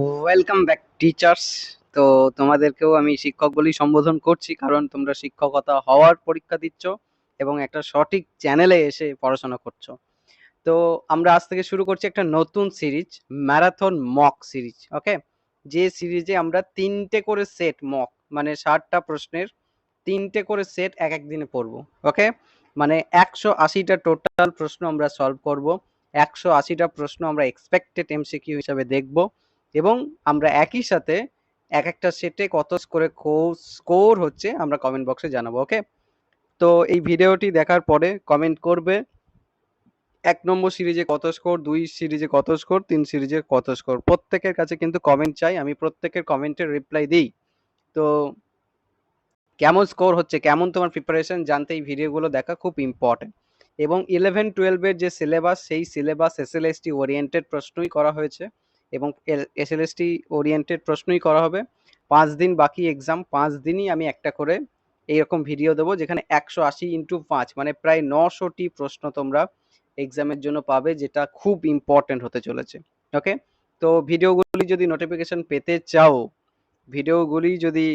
Welcome back teachers. তো তোমাদেরকেও আমি শিক্ষক বলেই সম্বোধন করছি, কারণ তোমরা শিক্ষকতা হওয়ার পরীক্ষা দিচ্ছ এবং একটা সঠিক চ্যানেলে এসে পড়াশোনা করছো। তো আমরা আজ থেকে শুরু করছি একটা নতুন সিরিজ, ম্যারাথন মক সিরিজ। ওকে, যে সিরিজে আমরা তিনটে করে সেট মক, মানে 60টা প্রশ্নের তিনটে করে সেট এক এক দিনে পড়বো। ওকে, মানে 180টা টোটাল প্রশ্ন আমরা সলভ করব। 180টা প্রশ্ন আমরা এক্সপেক্টেড এমসিকিউ হিসাবে দেখব, এবং আমরা একই সাথে এক একটা সেটে কত করে স্কোর হচ্ছে আমরা কমেন্ট বক্সে জানাবো। ওকে, তো এই ভিডিওটি দেখার পরে কমেন্ট করবে 1 নম্বর সিরিজে কত স্কোর, 2 সিরিজে কত স্কোর, 3 সিরিজে কত স্কোর। প্রত্যেকের কাছে কিন্তু কমেন্ট চাই, আমি প্রত্যেকের কমেন্টের রিপ্লাই দিই। তো কেমন স্কোর হচ্ছে, কেমন তোমার প্রিপারেশন জানতে এই ভিডিওগুলো দেখা খুব ইম্পর্টেন্ট। এবং 11-12 যে সিলেবাস, সেই সিলেবাস এসএলএসটি ওরিয়েন্টেড প্রশ্নই করা হয়েছে, এবং এসএলএসটি ওরিয়েন্টেড প্রশ্নই করা হবে। 5 দিন বাকি এক্সাম, 5 দিনই আমি একটা করে এইরকম ভিডিও দেবো, যেখানে 180x5 মানে প্রায় 900টি প্রশ্ন তোমরা এক্সামের জন্য পাবে, যেটা খুব ইম্পর্টেন্ট হতে চলেছে। ওকে, তো ভিডিওগুলি যদি নোটিফিকেশন পেতে চাও, ভিডিওগুলি যদি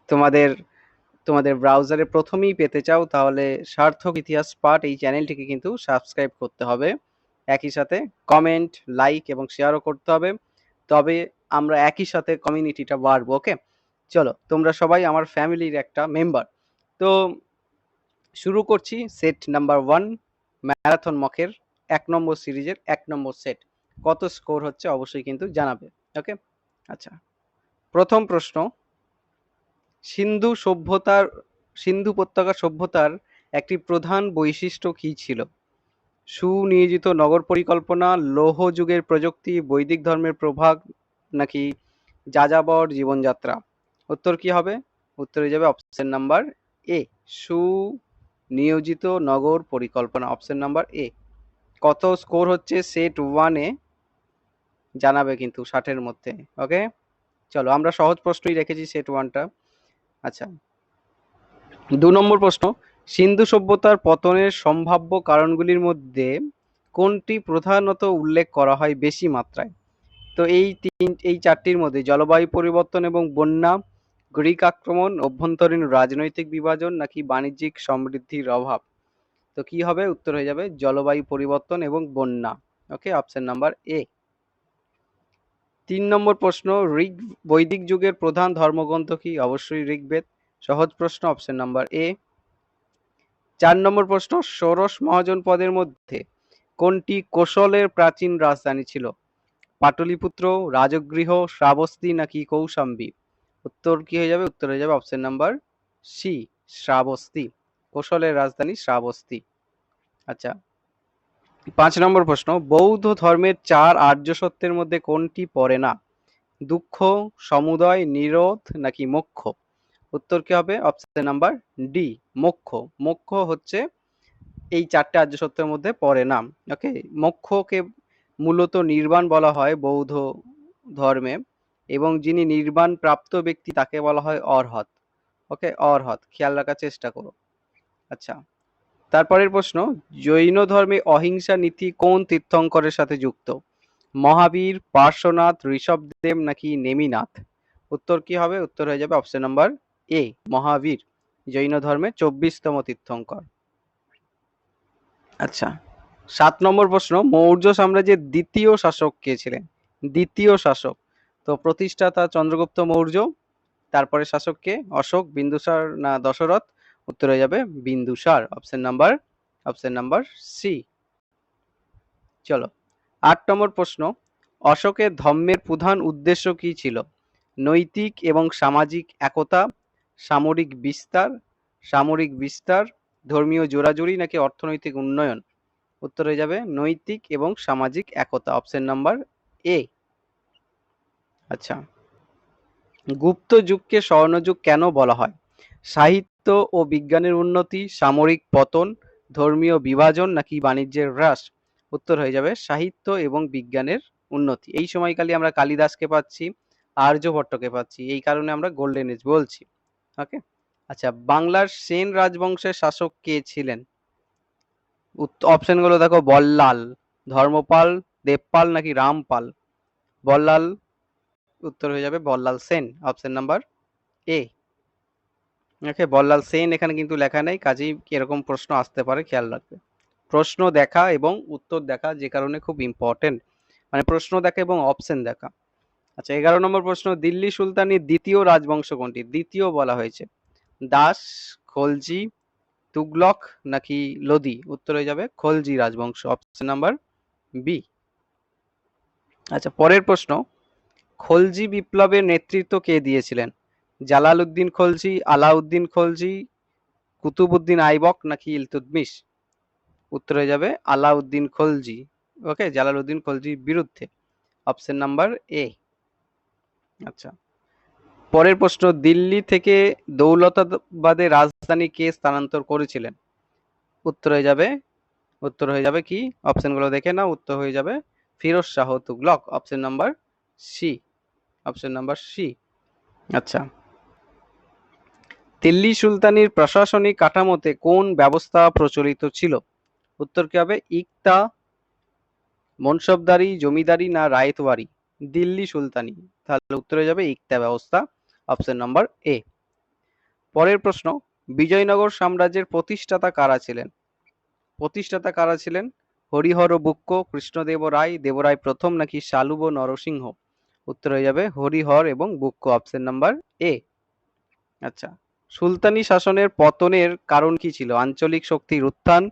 তোমাদের তোমাদের ব্রাউজারে প্রথমেই পেতে চাও, তাহলে সার্থক ইতিহাস পাঠ এই চ্যানেলটিকে কিন্তু সাবস্ক্রাইব করতে হবে। একই সাথে কমেন্ট, লাইক এবং শেয়ারও করতে হবে, তবে আমরা একই সাথে কমিউনিটিটা বাড়বো। ওকে, চলো, তোমরা সবাই আমার ফ্যামিলির একটা মেম্বার। তো শুরু করছি সেট নাম্বার 1, ম্যারাথন মকের 1 নম্বর সিরিজের 1 নম্বর সেট। কত স্কোর হচ্ছে অবশ্যই কিন্তু জানাবে। ওকে, আচ্ছা, প্রথম প্রশ্ন, সিন্ধু সভ্যতার সিন্ধু উপত্যকা সভ্যতার একটি প্রধান বৈশিষ্ট্য কী ছিল? সুনিয়োজিত নগর পরিকল্পনা, লৌহ যুগের প্রযুক্তি, বৈদিক ধর্মের প্রভাব, নাকি যাযাবর জীবনযাত্রা? উত্তর কি হবে? উত্তর হয়ে যাবে অপশন নাম্বার এ, সুনিয়োজিত নগর পরিকল্পনা, অপশন নাম্বার এ। কত স্কোর হচ্ছে সেট 1-এ জানাবে কিন্তু 60-এর মধ্যে। ওকে, চলো, আমরা সহজ প্রশ্নই রেখেছি সেট 1টা। আচ্ছা, 2 নম্বর প্রশ্ন, সিন্ধু সভ্যতার পতনের সম্ভাব্য কারণগুলির মধ্যে কোনটি প্রধানত উল্লেখ করা হয় বেশি মাত্রায়? তো এই চারটির মধ্যে জলবায়ু পরিবর্তন এবং বন্যা, গ্রিক আক্রমণ, অভ্যন্তরীণ রাজনৈতিক বিভাজন, নাকি বাণিজ্যিক সমৃদ্ধির অভাব? তো কি হবে? উত্তর হয়ে যাবে জলবায়ু পরিবর্তন এবং বন্যা। ওকে, অপশন নাম্বার এ। 3 নম্বর প্রশ্ন, বৈদিক যুগের প্রধান ধর্মগ্রন্থ কি? অবশ্যই ঋগ্বেদ। সহজ প্রশ্ন, অপশন নাম্বার এ। 4 নম্বর প্রশ্ন, ষোড়শ মহাজনপদের মধ্যে কোনটি কোশলের প্রাচীন রাজধানী ছিল? পাটলিপুত্র, রাজগৃহ, শ্রাবস্তী, নাকি কৌশাম্বী? উত্তর কি হয়ে যাবে? উত্তর হয়ে যাবে অপশন নাম্বার সি, শ্রাবস্তী। কোশলের রাজধানী শ্রাবস্তী। আচ্ছা, 5 নম্বর প্রশ্ন, বৌদ্ধ ধর্মের 4 আর্য সত্যের মধ্যে কোনটি পড়ে না? দুঃখ, সমুদয়, নিরোধ, নাকি মোক্ষ? উত্তর কি হবে? অপশন নাম্বার ডি, মোক্ষ। মোক্ষ হচ্ছে এই 4টে আর্য সত্যের মধ্যে পড়ে না। ওকে, মোক্ষকে মূলত নির্বাণ বলা হয় বৌদ্ধ ধর্মে, এবং যিনি নির্বাণ প্রাপ্ত ব্যক্তি তাকে বলা হয় অরহত। ওকে, অরহত, খেয়াল রাখার চেষ্টা করো। আচ্ছা, তারপরের প্রশ্ন, জৈন ধর্মে অহিংসা নীতি কোন তীর্থঙ্করের সাথে যুক্ত? মহাবীর, পার্শ্বনাথ, ঋষভদেব, নাকি নেমিনাথ? উত্তর কি হবে? উত্তর হয়ে যাবে অপশন নাম্বার এ, মহাবীর, জৈন ধর্মের 24তম তীর্থঙ্কর। আচ্ছা, 7 নম্বর প্রশ্ন, মৌর্য সাম্রাজ্যের দ্বিতীয় শাসক কে ছিলেন? দ্বিতীয় শাসক, তো প্রতিষ্ঠাতা চন্দ্রগুপ্ত মৌর্য, তারপরে শাসক কে? অশোক, বিন্দুসার, না দশরথ? উত্তর হয়ে যাবে বিন্দুসার, অপশন নাম্বার সি। চলো, 8 নম্বর প্রশ্ন, অশোকের ধর্মের প্রধান উদ্দেশ্য কি ছিল? নৈতিক এবং সামাজিক একতা, সামরিক বিস্তার, ধর্মীয় জোরাজুরি, নাকি অর্থনৈতিক উন্নয়ন? উত্তর হয়ে যাবে নৈতিক এবং সামাজিক একতা, অপশন নাম্বার এ। আচ্ছা, গুপ্ত যুগকে স্বর্ণযুগ কেন বলা হয়? সাহিত্য ও বিজ্ঞানের উন্নতি, সামরিক পতন, ধর্মীয় বিভাজন, নাকি বাণিজ্যের হ্রাস? উত্তর হয়ে যাবে সাহিত্য এবং বিজ্ঞানের উন্নতি। এই সময়কালে আমরা কালিদাসকে পাচ্ছি, আর্যভট্টকে পাচ্ছি, এই কারণে আমরা গোল্ডেন এজ বলছি। ওকে, আচ্ছা, বাংলার সেন রাজবংশের শাসক কে ছিলেন? অপশনগুলো দেখো, বল্লাল, ধর্মপাল, দেবপাল, নাকি রামপাল? বল্লাল, উত্তর হয়ে যাবে Ballal Sen, option number A. Okay, Ballal Sen এখানে কিন্তু লেখা নেই, কাজেই এরকম প্রশ্ন আসতে পারে, খেয়াল রাখবে। প্রশ্ন দেখা এবং উত্তর দেখা যে কারণে খুব ইম্পর্টেন্ট, মানে প্রশ্ন দেখা এবং অপশন দেখা। আচ্ছা, 11 নম্বর প্রশ্ন, দিল্লি সুলতানির দ্বিতীয় রাজবংশ কোনটি? দ্বিতীয় বলা হয়েছে, দাস, খলজি, তুগলক নাকি লোদি? উত্তর হয়ে যাবে খলজি রাজবংশ, অপশন নাম্বার বি। আচ্ছা, পরের প্রশ্ন, খলজি বিপ্লবের নেতৃত্ব কে দিয়েছিলেন? জালালউদ্দিন খলজি, আলাউদ্দিন খলজি, কুতুবউদ্দিন আইবক নাকি ইলতুৎমিশ? উত্তর হয়ে যাবে আলাউদ্দিন খলজি। ওকে, জালালউদ্দিন খলজির বিরুদ্ধে, অপশন নাম্বার এ। আচ্ছা, পরের প্রশ্ন, দিল্লি থেকে দৌলতাবাদের রাজধানী কে স্থানান্তর করেছিলেন? উত্তর হয়ে যাবে কি? অপশনগুলো দেখে নাও, উত্তর হয়ে যাবে Firoz Shah Tughlaq, option number C, option number C. আচ্ছা, দিল্লি সুলতানির প্রশাসনিক কাঠামোতে কোন ব্যবস্থা প্রচলিত ছিল? উত্তর কি হবে? ইকতা, মনসবদারি, জমিদারি না রায়তওয়ারি? দিল্লি সুলতানি, তাহলে উত্তর হয়ে যাবে ইকতা ব্যবস্থা, অপশন নাম্বার এ। পরের প্রশ্ন, বিজয়নগর সাম্রাজ্যের প্রতিষ্ঠাতা কারা ছিলেন? হরিহর বুক্ক, কৃষ্ণদেব রায়, দেবরায় প্রথম নাকি সালুব নরসিংহ? উত্তর হয়ে যাবে হরিহর এবং বুক্ক, অপশন নাম্বার এ। আচ্ছা, সুলতানি শাসনের পতনের কারণ কি ছিল? আঞ্চলিক শক্তির উত্থান,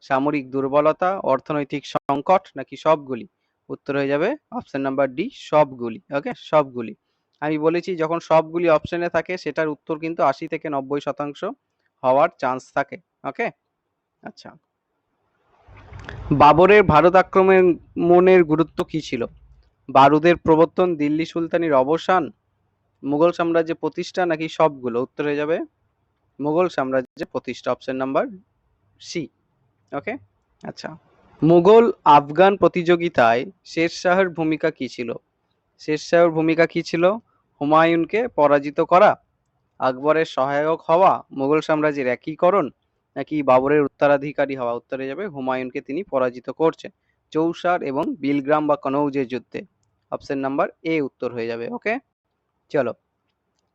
সামরিক দুর্বলতা, অর্থনৈতিক সংকট নাকি সবগুলি? উত্তর হয়ে যাবে অপশন নাম্বার ডি, সবগুলি। ওকে, সবগুলি। আমি বলেছি যখন সবগুলি অপশনে থাকে সেটার উত্তর কিন্তু 80 থেকে 90% হওয়ার চান্স থাকে। ওকে, আচ্ছা, বাবরের ভারত আক্রমণের গুরুত্ব কি ছিল? বারুদের প্রবর্তন, দিল্লি সুলতানির অবসান, মুঘল সাম্রাজ্যের প্রতিষ্ঠা নাকি সবগুলো? উত্তর হয়ে যাবে মুঘল সাম্রাজ্যের প্রতিষ্ঠা, অপশন নাম্বার সি। ওকে, আচ্ছা, মুঘল আফগান প্রতিযোগিতায় শেরশাহর ভূমিকা কি ছিল? শেরশাহর ভূমিকা কি ছিল? হুমায়ুনকে পরাজিত করা, আকবরের সহায়ক হওয়া, মুঘল সাম্রাজ্যের একীকরণ নাকি বাবরের উত্তরাধিকারী হওয়া? উত্তরে যাবে হুমায়ুনকে তিনি পরাজিত করছেন চৌসার এবং বিলগ্রাম বা কনৌজের যুদ্ধে, অপশন নাম্বার এ উত্তর হয়ে যাবে। ওকে, চলো,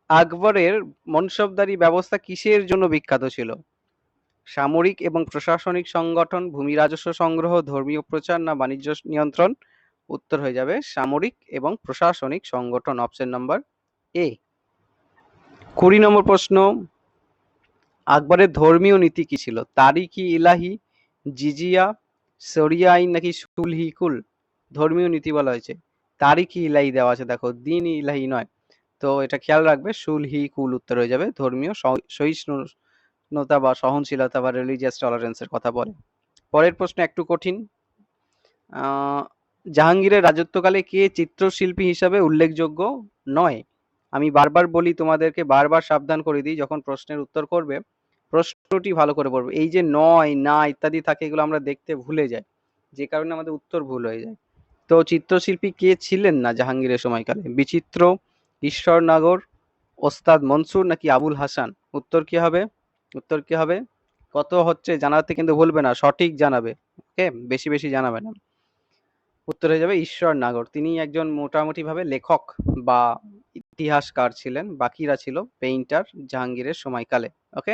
আকবরের মনসবদারি ব্যবস্থা কিসের জন্য বিখ্যাত ছিল? সামরিক এবং প্রশাসনিক সংগঠন, ভূমি রাজস্ব সংগ্রহ, ধর্মীয় প্রচার না বাণিজ্য নিয়ন্ত্রণ? উত্তর হয়ে যাবে সামরিক এবং প্রশাসনিক সংগঠন, অপশন নাম্বার এ। 20 নম্বর প্রশ্ন, আকবরের ধর্মীয় নীতি কি ছিল? তারিকি ইলাহি, জিজিয়া, শরিয়া আইন নাকি সুলহি কুল? ধর্মীয় নীতি বলা হয়েছে, তারিকি ইলাহি দেওয়া আছে, দেখো দিন ইলাহি নয়, তো এটা খেয়াল রাখবে, সুলহি কুল উত্তর হয়ে যাবে। ধর্মীয় সহিষ্ণুতা বা সহনশীলতা বা রিলিজিয়াস টলারেন্সের কথা বলে। পরের প্রশ্ন একটু কঠিন, জাহাঙ্গীরের রাজত্বকালে কে চিত্রশিল্পী হিসাবে উল্লেখযোগ্য নয়? আমি বারবার বলি তোমাদেরকে, বারবার সাবধান করে দিই, যখন প্রশ্নের উত্তর করবে প্রশ্নটি ভালো করে পড়বে। এই যে নয়, না ইত্যাদি থাকে, এগুলো আমরা দেখতে ভুলে যাই, যে কারণে আমাদের উত্তর ভুল হয়ে যায়। তো চিত্রশিল্পী কে ছিলেন না জাহাঙ্গীরের সময়কালে? বিচিত্র, ঈশ্বরনগর, ওস্তাদ মনসুর নাকি আবুল হাসান? উত্তর কি হবে? উত্তর কি হবে? কত হচ্ছে জানাতে কিন্তু ভুলবে না, সঠিক জানাবে। ওকে, বেশি বেশি জানাবে না। উত্তর হয়ে যাবে ঈশ্বর নাগর, তিনি একজন মোটামুটি ভাবে লেখক বা ইতিহাসকার ছিলেন, বাকিরা ছিল পেইন্টার জাহাঙ্গীরের সময়কালে। ওকে,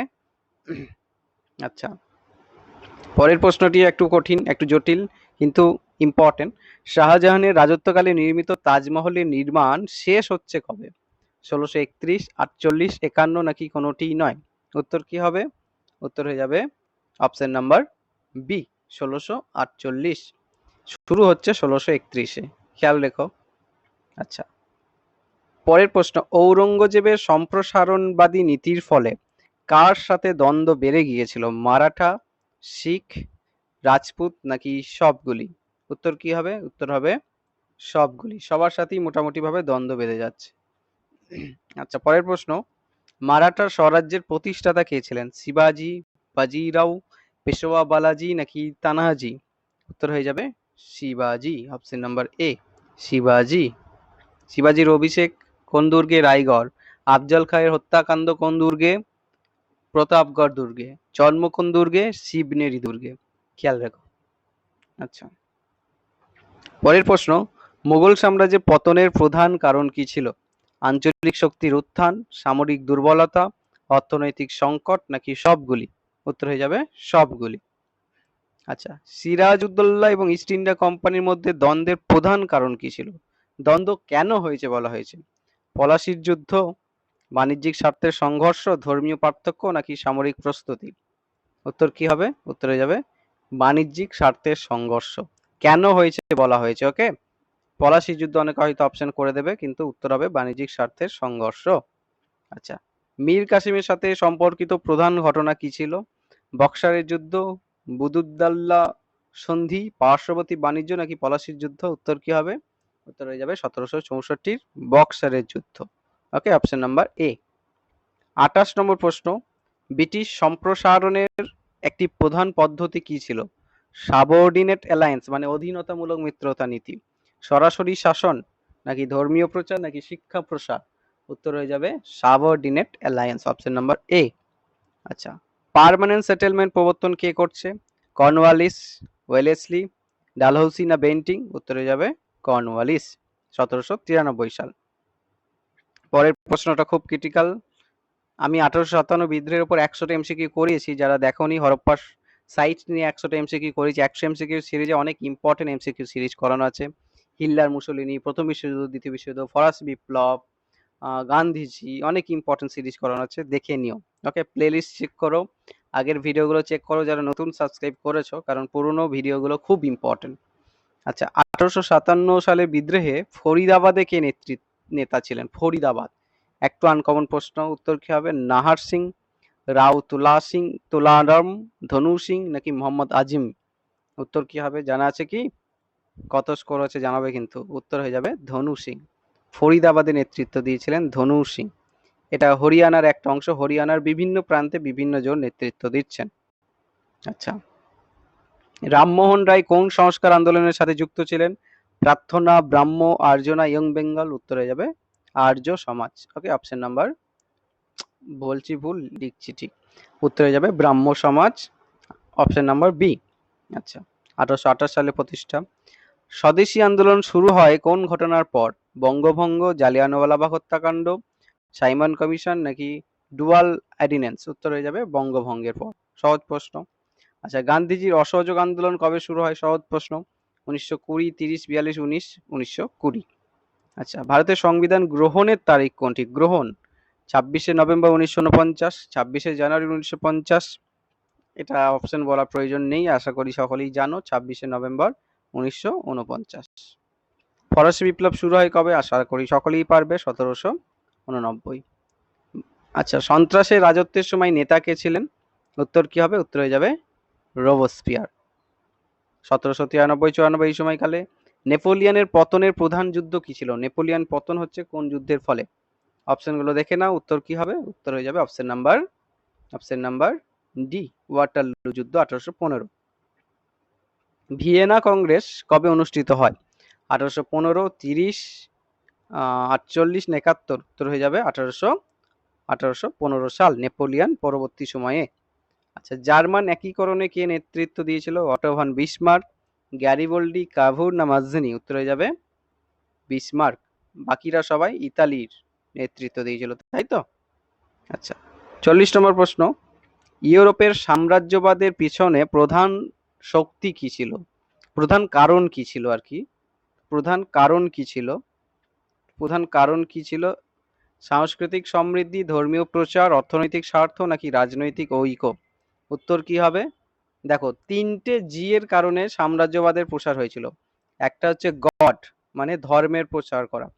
আচ্ছা, পরের প্রশ্নটি একটু কঠিন, একটু জটিল, কিন্তু ইম্পর্টেন্ট। শাহজাহানের রাজত্বকালে নির্মিত তাজমহলের নির্মাণ শেষ হচ্ছে কবে? 1631, 48, 51 নাকি কোনোটিই নয়? উত্তর কি হবে? উত্তর হয়ে যাবে অপশন নাম্বার বি, 1648। শুরু হচ্ছে 1631-এ, খেয়াল রেখো। আচ্ছা, পরের প্রশ্ন, ঔরঙ্গজেবের সম্প্রসারণবাদী নীতির ফলে কার সাথে দ্বন্দ্ব বেড়ে গিয়েছিল? মারাঠা, শিখ, রাজপুত নাকি সবগুলি? উত্তর কি হবে? উত্তর হবে সবগুলি, সবার সাথেই মোটামুটি ভাবে দ্বন্দ্ব বেড়ে যাচ্ছে। আচ্ছা, পরের প্রশ্ন, মারাঠা স্বরাজ্যের প্রতিষ্ঠাতা কে ছিলেন? শিবাজি, বাজিরাও, পেশোয়া বালাজি নাকি তানাহাজি? উত্তর হয়ে যাবে শিবাজি, অপশন নাম্বার এ, শিবাজি। শিবাজির অভিষেক কোন দুর্গে? রায়গড়। আফজল খাঁয়ের হত্যাকাণ্ড কোন দুর্গে? প্রতাপগড় দুর্গে। জন্ম কোন দুর্গে? শিবনেরি দুর্গে, খেয়াল রাখো। আচ্ছা, পরের প্রশ্ন, মুঘল সাম্রাজ্যের পতনের প্রধান কারণ কি ছিল? আঞ্চলিক শক্তির উত্থান, সামরিক দুর্বলতা, অর্থনৈতিক সংকট নাকি সবগুলি? উত্তর হয়ে যাবে সবগুলি। আচ্ছা, সিরাজউদ্দৌলা এবং ইস্ট ইন্ডিয়া কোম্পানির মধ্যে দ্বন্দ্বের প্রধান কারণ কি ছিল? দ্বন্দ্ব কেন হয়েছে বলা হয়েছে? পলাশির যুদ্ধ, বাণিজ্যিক স্বার্থের সংঘর্ষ, ধর্মীয় পার্থক্য নাকি সামরিক প্রস্তুতি? উত্তর কি হবে? উত্তর হয়ে যাবে বাণিজ্যিক স্বার্থের সংঘর্ষ। কেন হয়েছে বলা হয়েছে, ওকে? পলাশি যুদ্ধ অনেকে হয়তো অপশন করে দেবে, কিন্তু উত্তর হবে বাণিজ্যিক স্বার্থের সংঘর্ষ। আচ্ছা, মীর কাসিমের সাথে সম্পর্কিত প্রধান ঘটনা কি ছিল? বক্সারের যুদ্ধ, বুদুদ্দাল্লা সন্ধি, পার্শ্ববর্তী বাণিজ্য নাকি পলাশির যুদ্ধ? উত্তর কি হবে? উত্তর হয়ে যাবে 1764 বক্সারের যুদ্ধ। ওকে, অপশন নাম্বার এ। 28 নম্বর প্রশ্ন, ব্রিটিশ সম্প্রসারণের একটি প্রধান পদ্ধতি কি ছিল? সাবঅর্ডিনেট অ্যালায়েন্স মানে অধীনতামূলক মিত্রতা নীতি, সরাসরি শাসন নাকি ধর্মীয় প্রচার নাকি শিক্ষা প্রসার? উত্তর হয়ে যাবে সাবঅর্ডিনেট অ্যালায়েন্স, অপশন নাম্বার এ। আচ্ছা, পার্মানেন্ট সেটেলমেন্ট প্রবর্তন কে করছে? কর্নওয়ালিস, ওয়েলেসলি, ডালহৌসি না বেন্টিং? উত্তর হয়ে যাবে কর্নওয়ালিস, 1793 সাল। পরের প্রশ্নটা খুব ক্রিটিক্যাল। আমি 1857 বিদ্রোহের উপর 100টা এমসিকিউ করিয়েছি, যারা দেখোনি হরপ্পা সাইট নিয়ে 100টা এমসিকিউ করেছি। 100 এমসিকিউ সিরিজে অনেক ইম্পর্টেন্ট এমসিকিউ সিরিজ করানো আছে। হিটলার, মুসোলিনি, প্রথম বিশ্বযুদ্ধ, দ্বিতীয় বিশ্বযুদ্ধ, ফরাসি বিপ্লব, গান্ধীজি, অনেক ইম্পর্টেন্ট সিরিজ করানো আছে, দেখে নিও। ওকে, প্লেলিস্ট চেক করো, আগের ভিডিওগুলো চেক করো যারা নতুন সাবস্ক্রাইব করেছো, কারণ পুরনো ভিডিওগুলো খুব ইম্পর্টেন্ট। আচ্ছা, 1857 সালে বিদ্রোহে ফরিদাবাদে কে নেতা ছিলেন? ফরিদাবাদ একটু আনকমন প্রশ্ন। উত্তর কি হবে? নাহার সিং, রাও তুলারাম, ধনু সিং নাকি মোহাম্মদ আজিম? উত্তর কি হবে জানা আছে কি? কত স্কোর আছে জানাবে কিন্তু। উত্তর হয়ে যাবে ধনু সিং। ফরিদাবাদে নেতৃত্ব দিয়েছিলেন ধনু সিং। এটা হরিয়ানার একটা অংশ, হরিয়ানার বিভিন্ন প্রান্তে বিভিন্ন জন নেতৃত্ব দিচ্ছেন। আচ্ছা, রামমোহন রায় কোন সংস্কার আন্দোলনের সাথে যুক্ত ছিলেন? প্রার্থনা, ব্রাহ্ম, আর্য না ইয়ং বেঙ্গল? উত্তর হয়ে যাবে আর্য সমাজ। ওকে, অপশন নাম্বার, বলছি ভুল লিখছি ঠিক, উত্তর হয়ে যাবে ব্রাহ্ম সমাজ, অপশন নাম্বার বি। আচ্ছা, 1828 সালে প্রতিষ্ঠা। স্বদেশী আন্দোলন শুরু হয় কোন ঘটনার পর? বঙ্গভঙ্গ, জালিয়ানওয়ালাবাগ হত্যাকাণ্ড, সাইমন কমিশন নাকি ডুয়াল অর্ডিন্যান্স? উত্তর হয়ে যাবে বঙ্গভঙ্গের পর। সহজ প্রশ্ন। আচ্ছা, গান্ধীজির অসহযোগ আন্দোলন কবে শুরু হয়? সহজ প্রশ্ন। 1920, 30, 42, 19? 1920। আচ্ছা, ভারতের সংবিধান গ্রহণের তারিখ কোনটি? গ্রহণ 26শে নভেম্বর 1949, 26শে জানুয়ারি 1950? এটা অপশন বলার প্রয়োজন নেই, আশা করি সকলেই জানো, 26শে নভেম্বর 1949। ফরাসি বিপ্লব শুরু হয় কবে? আশা করি সকলেই পারবে, 1789। আচ্ছা, সন্ত্রাসের রাজত্বের সময় নেতা কে ছিলেন? উত্তর কি হবে? উত্তর হয়ে যাবে রোবসপিয়ার, 1793-94 এই সময়কালে। নেপোলিয়নের পতনের প্রধান যুদ্ধ কি ছিল? নেপোলিয়ন পতন হচ্ছে কোন যুদ্ধের ফলে? অপশনগুলো দেখে নাও, উত্তর কি হবে? উত্তর হয়ে যাবে অপশন নাম্বার ডি, ওয়াটারলু যুদ্ধ, 1815। ভিয়েনা কংগ্রেস কবে অনুষ্ঠিত হয়? 1815, 30, 48 না 71? উত্তর হয়ে যাবে 1815 সাল, নেপোলিয়ন পরবর্তী সময়ে। আচ্ছা, জার্মান একীকরণে কে নেতৃত্ব দিয়েছিল? অটো ভান বিসমার্ক, গ্যারিবল্ডি, কাভুর না মাজ্জিনি? উত্তর হয়ে যাবে বিসমার্ক। বাকিরা সবাই ইতালির নেতৃত্ব দিয়েছিল, তাই তো? আচ্ছা, 40 নম্বর প্রশ্ন, ইউরোপের সাম্রাজ্যবাদের পিছনে প্রধান শক্তি কি ছিল? প্রধান কারণ কি ছিল আর কি? প্রধান কারণ কি ছিল? প্রধান কারণ কি ছিল? সাংস্কৃতিক সমৃদ্ধি, ধর্মীয় প্রচার, অর্থনৈতিক স্বার্থ নাকি রাজনৈতিক ঐক্য? উত্তর কি হবে? দেখো, 3টে জি এর কারণে সাম্রাজ্যবাদের প্রসার হয়েছিল। একটা হচ্ছে গড মানে ধর্মের প্রচার করা,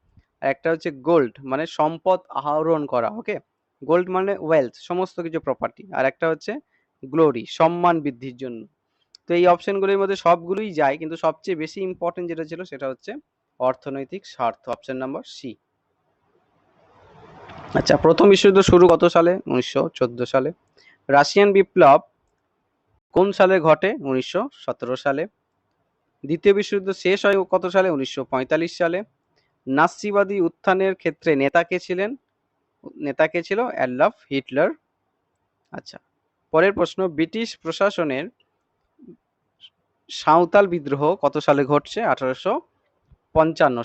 আর একটা হচ্ছে গোল্ড মানে সম্পদ আহরণ করা। ওকে, গোল্ড মানে ওয়েলথ, সমস্ত কিছু প্রপার্টি, আর একটা হচ্ছে গ্লোরি, সম্মান বৃদ্ধির জন্য। তো এই অপশনগুলির মধ্যে সবগুলোই যায়, কিন্তু সবচেয়ে বেশি ইম্পর্টেন্ট যেটা ছিল সেটা হচ্ছে অর্থনৈতিক স্বার্থ, অপশন নাম্বার সি। আচ্ছা, প্রথম বিশ্বযুদ্ধ শুরু কত সালে? 1914 সালে। রাশিয়ান বিপ্লব কোন সালে ঘটে? 1917 সালে। দ্বিতীয় বিশ্বযুদ্ধ শেষ হয় কত সালে? 1945 সালে। নাৎসিবাদী উত্থানের ক্ষেত্রে নেতা কে ছিলেন? নেতা কে ছিল? Adolf Hitler. আচ্ছা, পরের প্রশ্ন, ব্রিটিশ প্রশাসনের সাঁওতাল বিদ্রোহ কত সালে ঘটছে?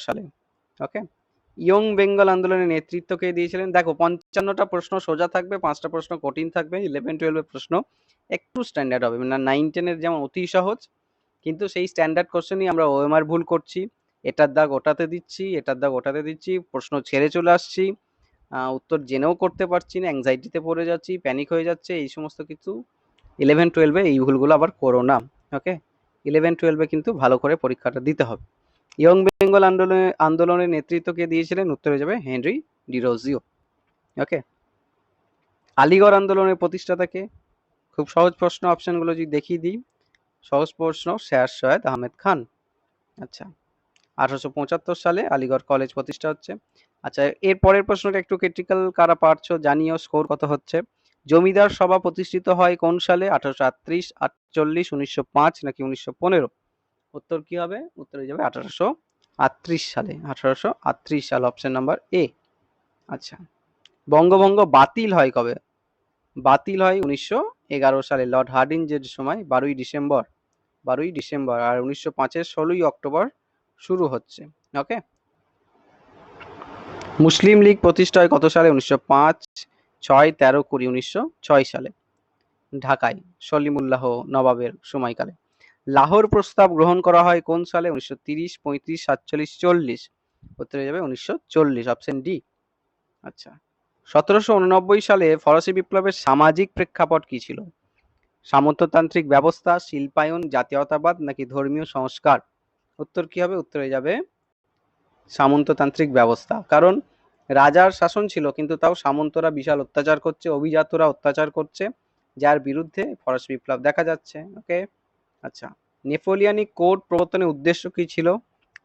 সালে। ওকে, ইয়ং বেঙ্গল আন্দোলনের নেতৃত্ব কে দিয়েছিলেন? দেখো 55টা প্রশ্ন সোজা থাকবে, 5টা প্রশ্ন কঠিন থাকবে। 11-12 এর প্রশ্ন একটু স্ট্যান্ডার্ড হবে, মানে 9-10 এর যেমন অতি সহজ, কিন্তু সেই স্ট্যান্ডার্ড কোশ্চেনই আমরা ওএমআর ভুল করছি, এটার দাগ ওটাতে দিচ্ছি, এটার দাগ ওটাতে দিচ্ছি, প্রশ্ন ছেড়ে চলে আসছি, উত্তর জেনেও করতে পারছি না, অ্যাংজাইটিতে পড়ে যাচ্ছি, প্যানিক হয়ে যাচ্ছে, এই সমস্ত কিছু 11-12 এই ভুলগুলো আবার করো না। ওকে, 11-12 কিন্তু ভালো করে পরীক্ষাটা দিতে হবে। ইয়ং বেঙ্গল আন্দোলনের নেতৃত্ব কে দিয়েছিলেন? উত্তর হয়ে যাবে হেনরি ডিরোজিও। ওকে, আলিগড় আন্দোলনের প্রতিষ্ঠাতা কে? খুব সহজ প্রশ্ন, অপশনগুলো যদি দেখিয়ে দিই, সহজ প্রশ্ন, স্যার সৈয়দ আহমেদ খান। আচ্ছা, 1875 সালে আলিগড় কলেজ প্রতিষ্ঠা হচ্ছে। আচ্ছা, এর পরের প্রশ্নটা একটু ক্রিটিক্যাল, কারা পারছো জানিও, স্কোর কত হচ্ছে। জমিদার সভা প্রতিষ্ঠিত হয় কোন সালে? 1838, 48, 1905 নাকি 1915? উত্তর কি হবে? উত্তর হয়ে যাবে 1838 সালে। 1838 সাল, অপশন নাম্বার এ। আচ্ছা, বঙ্গভঙ্গ বাতিল হয় কবে? বাতিল হয় 1911 সালে, লর্ড হার্ডিঞ্জের সময় 12ই ডিসেম্বর। 12ই ডিসেম্বর। আর 1905-এর 16ই অক্টোবর শুরু হচ্ছে। ওকে, মুসলিম লীগ প্রতিষ্ঠা হয় কত সালে? 1905, 6, 13, 20, 1906 সালে ঢাকায় সলিমুল্লাহ নবাবের সময়কালে। লাহোর প্রস্তাব গ্রহণ করা হয় কোন সালে? 1930, 35, 47, 40? উত্তর হয়ে যাবে 1940, অপশন ডি। আচ্ছা, 1789 সালে ফরাসি বিপ্লবের সামাজিক প্রেক্ষাপট কি ছিল? সামন্ততান্ত্রিক ব্যবস্থা, শিল্পায়ন, জাতীয়তাবাদ নাকি ধর্মীয় সংস্কার? উত্তর কি হবে? উত্তর হয়ে যাবে সামন্ততান্ত্রিক ব্যবস্থা। কারণ রাজার শাসন ছিল, কিন্তু তাও সামন্তরা বিশাল অত্যাচার করছে, অভিজাতরা অত্যাচার করছে, যার বিরুদ্ধে ফরাসি বিপ্লব দেখা যাচ্ছে। ওকে, আচ্ছা, নেপোলিয়ানিক কোড প্রবর্তনের উদ্দেশ্য কি ছিল?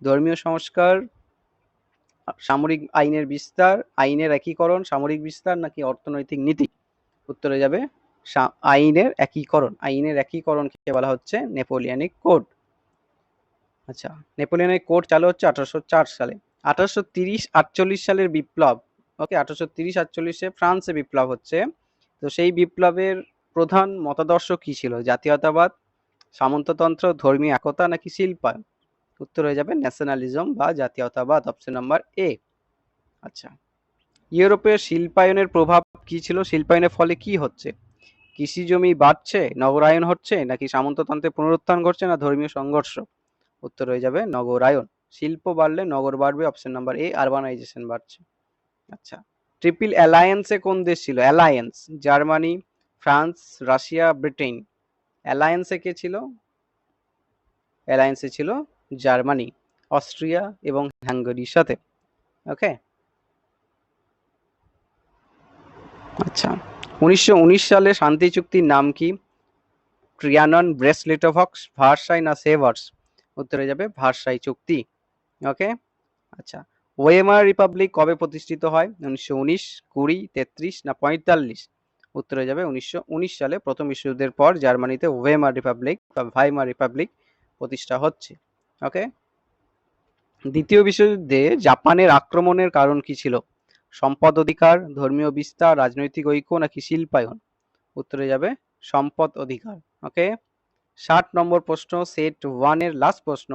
ধর্মীয় সংস্কার, সামরিক আইনের বিস্তার, আইনের একীকরণ, সামরিক বিস্তার নাকি অর্থনৈতিক নীতি? উত্তরে যাবে আইনের একীকরণ। আইনের একীকরণকে বলা হচ্ছে নেপোলিয়ানিক কোড। আচ্ছা, নেপোলিয়নের কোড চালু হচ্ছে 1804 সালে। 1830-48 সালের বিপ্লব। ওকে, 1830-48-এ ফ্রান্সে বিপ্লব হচ্ছে। তো সেই বিপ্লবের প্রধান মতাদর্শ কি ছিল? জাতীয়তাবাদ, সামন্ততন্ত্র, ধর্মীয় একতা নাকি শিল্পায়ন? উত্তর হয়ে যাবে ন্যাশনালিজম বা জাতীয়তাবাদ, অপশন নাম্বার এ। আচ্ছা, ইউরোপের শিল্পায়নের প্রভাব কি ছিল? শিল্পায়নের ফলে কি হচ্ছে? কৃষি জমি বাড়ছে, নগরায়ন হচ্ছে নাকি সামন্ততন্ত্রের পুনরুত্থান ঘটছে না ধর্মীয় সংঘর্ষ? উত্তর হয়ে যাবে নগরায়ন। শিল্প বাড়লে নগর বাড়বে, অপশন নাম্বার এ, আরবানাইজেশন বাড়ছে। আচ্ছা, ট্রিপল অ্যালায়েন্সে কোন দেশ ছিল? Alliance, Germany, France, Russia, Britain. অ্যালায়েন্সে কে ছিল? অ্যালায়েন্সে ছিল জার্মানি, অস্ট্রিয়া এবং হাঙ্গেরির সাথে। ওকে, আচ্ছা, 1919 সালে শান্তি চুক্তির নাম কি? ট্রিয়ানন, ব্রেসলেটভস্ক, ভার্সাই না সেভার্স? উত্তরে যাবে ভার্সাই চুক্তি। ওকে, আচ্ছা, ওয়েমার রিপাবলিক কবে প্রতিষ্ঠিত হয়? 1919, 20, 33 না 45? উত্তরে যাবে 1919 সালে। প্রথম বিশ্বযুদ্ধের পর জার্মানিতে ওয়েমার রিপাবলিক বা ভাইমার রিপাবলিক প্রতিষ্ঠা হচ্ছে। ওকে, দ্বিতীয় বিশ্বযুদ্ধে জাপানের আক্রমণের কারণ কি ছিল? সম্পদ অধিকার, ধর্মীয় বিস্তার, রাজনৈতিক ঐক্য নাকি শিল্পায়ন? উত্তরে যাবে সম্পদ অধিকার। ওকে, 60 নম্বর প্রশ্ন, সেট 1 এর লাস্ট প্রশ্ন।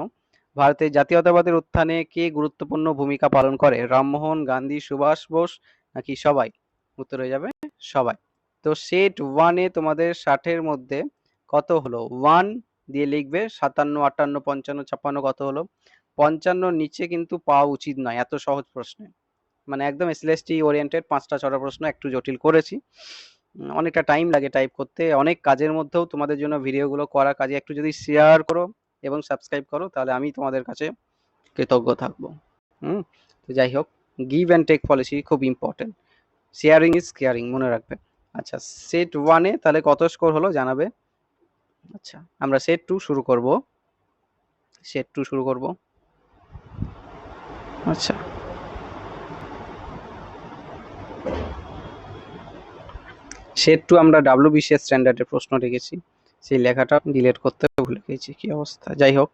ভারতের জাতীয়তাবাদের উত্থানে কে গুরুত্বপূর্ণ ভূমিকা পালন করে? রামমোহন, গান্ধী, সুভাষ বোস নাকি সবাই? উত্তর হয়ে যাবে সবাই। তো সেট 1 এ তোমাদের 60-এর মধ্যে কত হলো? 1 দিয়ে লিখবে। 57, 58, 55, 56 কত হলো? 55 নিচে কিন্তু পাওয়া উচিত নয় এত সহজ প্রশ্নে। মানে একদম এসএলএসটি ওরিয়েন্টেড 5টা 6টা প্রশ্ন একটু জটিল করেছি। অনেকটা টাইম লাগে টাইপ করতে, অনেক কাজের মধ্যেও তোমাদের জন্য ভিডিওগুলো করা, কাজে একটু যদি শেয়ার করো এবং সাবস্ক্রাইব করো তাহলে আমি তোমাদের কাছে কৃতজ্ঞ থাকবো। তো যাই হোক, গিভ অ্যান্ড টেক পলিসি খুব ইম্পর্টেন্ট, শেয়ারিং ইজ কেয়ারিং, মনে রাখবে। আচ্ছা, সেট 1-এ তাহলে কত স্কোর হলো জানাবে। আচ্ছা, আমরা সেট 2 শুরু করব। সেট 2 শুরু করব। আচ্ছা, সেট 2 আমরা WBCS স্ট্যান্ডার্ডের প্রশ্ন রেখেছি, সেই লেখাটা ডিলিট করতে ভুলে গেছি, কি অবস্থা। যাই হোক,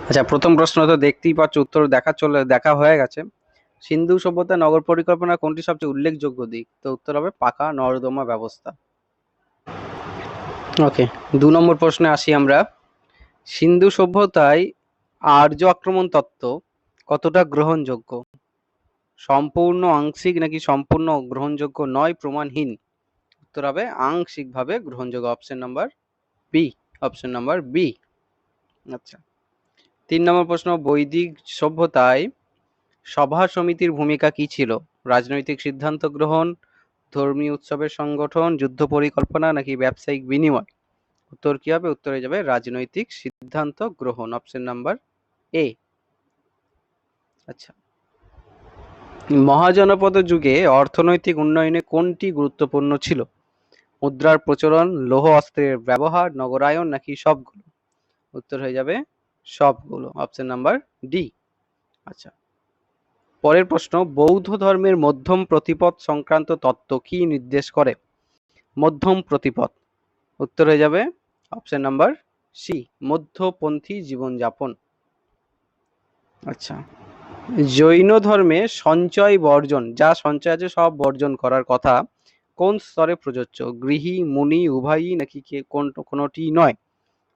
আচ্ছা, প্রথম প্রশ্ন তো দেখতেই পাচ্ছ, উত্তর দেখা হয়ে গেছে। সিন্ধু সভ্যতা নগর পরিকল্পনা কোনটি সবচেয়ে উল্লেখযোগ্য দিক? তো উত্তর হবে পাকা নর্দমা ব্যবস্থা। ওকে, 2 নম্বর প্রশ্নে আসি আমরা। সিন্ধু সভ্যতায় আর্য আক্রমণ তত্ত্ব কতটা গ্রহণযোগ্য? সম্পূর্ণ, আংশিক নাকি সম্পূর্ণ গ্রহণযোগ্য নয়, প্রমাণহীন? উত্তর হবে আংশিকভাবে গ্রহণযোগ্য, option number B. Option number B. আচ্ছা, 3 নম্বর প্রশ্ন, বৈদিক সভ্যতায় সভা সমিতির ভূমিকা কি ছিল? রাজনৈতিক সিদ্ধান্ত গ্রহণ, ধর্মীয় উৎসবের সংগঠন, যুদ্ধ পরিকল্পনা নাকি ব্যবসায়িক বিনিময়? উত্তর কি হবে? উত্তর হয়ে যাবে রাজনৈতিক সিদ্ধান্ত গ্রহণ, অপশন নাম্বার এ। আচ্ছা, মহাজনপদ যুগে অর্থনৈতিক উন্নয়নে কোনটি গুরুত্বপূর্ণ ছিল? মুদ্রার প্রচলন, লৌহ অস্ত্রের ব্যবহার, নগরায়ন নাকি সবগুলো? উত্তর হয়ে যাবে সবগুলো, অপশন নাম্বার ডি। আচ্ছা, পরের প্রশ্ন, বৌদ্ধ ধর্মের মধ্যম প্রতিপদ সংক্রান্ত তত্ত্ব কি নির্দেশ করে? মধ্যম প্রতিপদ, উত্তর হয়ে যাবে অপশন নাম্বার সি, মধ্যপন্থী জীবনযাপন। আচ্ছা, জৈন ধর্মে সঞ্চয় বর্জন, যা সঞ্চয় আছে সব বর্জন করার কথা, কোন স্তরে প্রযোজ্য? গৃহী, মুনি, উভয়ই নাকি কোনটি নয়?